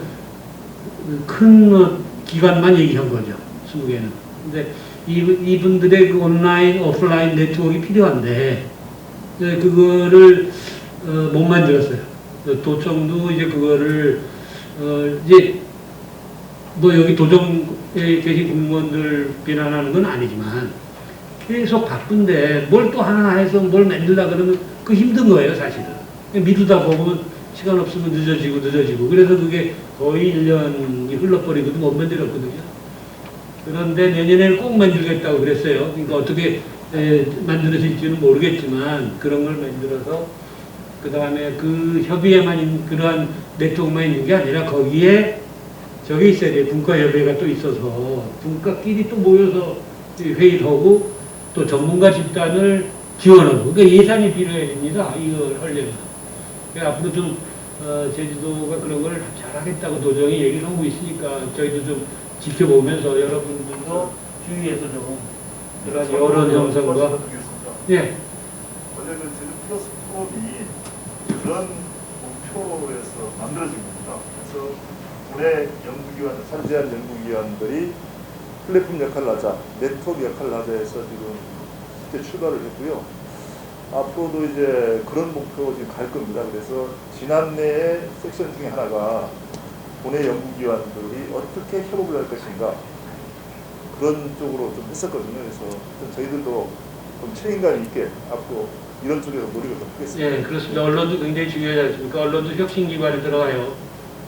큰 기관만 얘기한 거죠. 20개는. 근데 이분들의 그 온라인, 오프라인 네트워크가 필요한데, 그거를 못 만들었어요. 도청도 이제 그거를 이제 뭐 여기 도정에 계신 공무원들 비난하는 건 아니지만 계속 바쁜데 뭘 또 하나 해서 뭘 만들다 그러면 그 힘든 거예요, 사실은. 미루다 보면 시간 없으면 늦어지고 그래서 그게 거의 1년이 흘러버리고도 못 만들었거든요. 그런데 내년에는 꼭 만들겠다고 그랬어요. 그러니까 어떻게 만들어질지는 모르겠지만 그런 걸 만들어서 그 다음에 그 협의회만 그러한 네트워크만 있는 게 아니라 거기에 저기 있어야 돼요. 분과협의회가 또 있어서 분과끼리 또 모여서 회의를 하고 또 전문가 집단을 지원하고, 그러니까 예산이 필요해야 됩니다. 이걸 하려면. 그러니까 앞으로 좀 제주도가 그런 걸 잘하겠다고 도정이 얘기를 하고 있으니까 저희도 좀 지켜보면서 여러분들도 주위에서 좀 그런 여론 형성과 예. 원래 그 제주 플러스 포럼이 그런 목표에서 만들어진 겁니다. 그래서 국내 연구기관, 산재한 연구기관들이 플랫폼 역할을 하자, 네트워크 역할을 하자 해서 지금 그때 출발을 했고요. 앞으로도 이제 그런 목표로 지금 갈 겁니다. 그래서 지난해의 섹션 중에 하나가 국내 연구기관들이 어떻게 협업을 할 것인가, 그런 쪽으로 좀 했었거든요. 그래서 저희들도 좀 책임감 있게 앞으로 이런 쪽에서 노력을 좀 하겠습니다. 예, 그렇습니다. 언론도 굉장히 중요하지 않습니까? 언론도 혁신기관에 들어가요.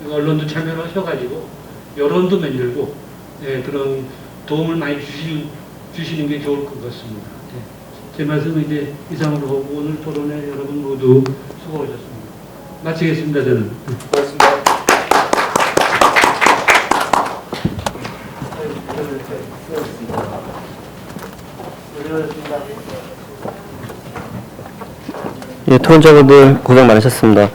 언론도 참여를 하셔가지고 여론도 만들고, 예, 그런 도움을 많이 주시는 게 좋을 것 같습니다. 예. 제 말씀은 이제 이상으로 하고 오늘 토론에 여러분 모두 수고하셨습니다. 마치겠습니다. 저는. 고맙습니다. 예, 토론자분들 고생 많으셨습니다.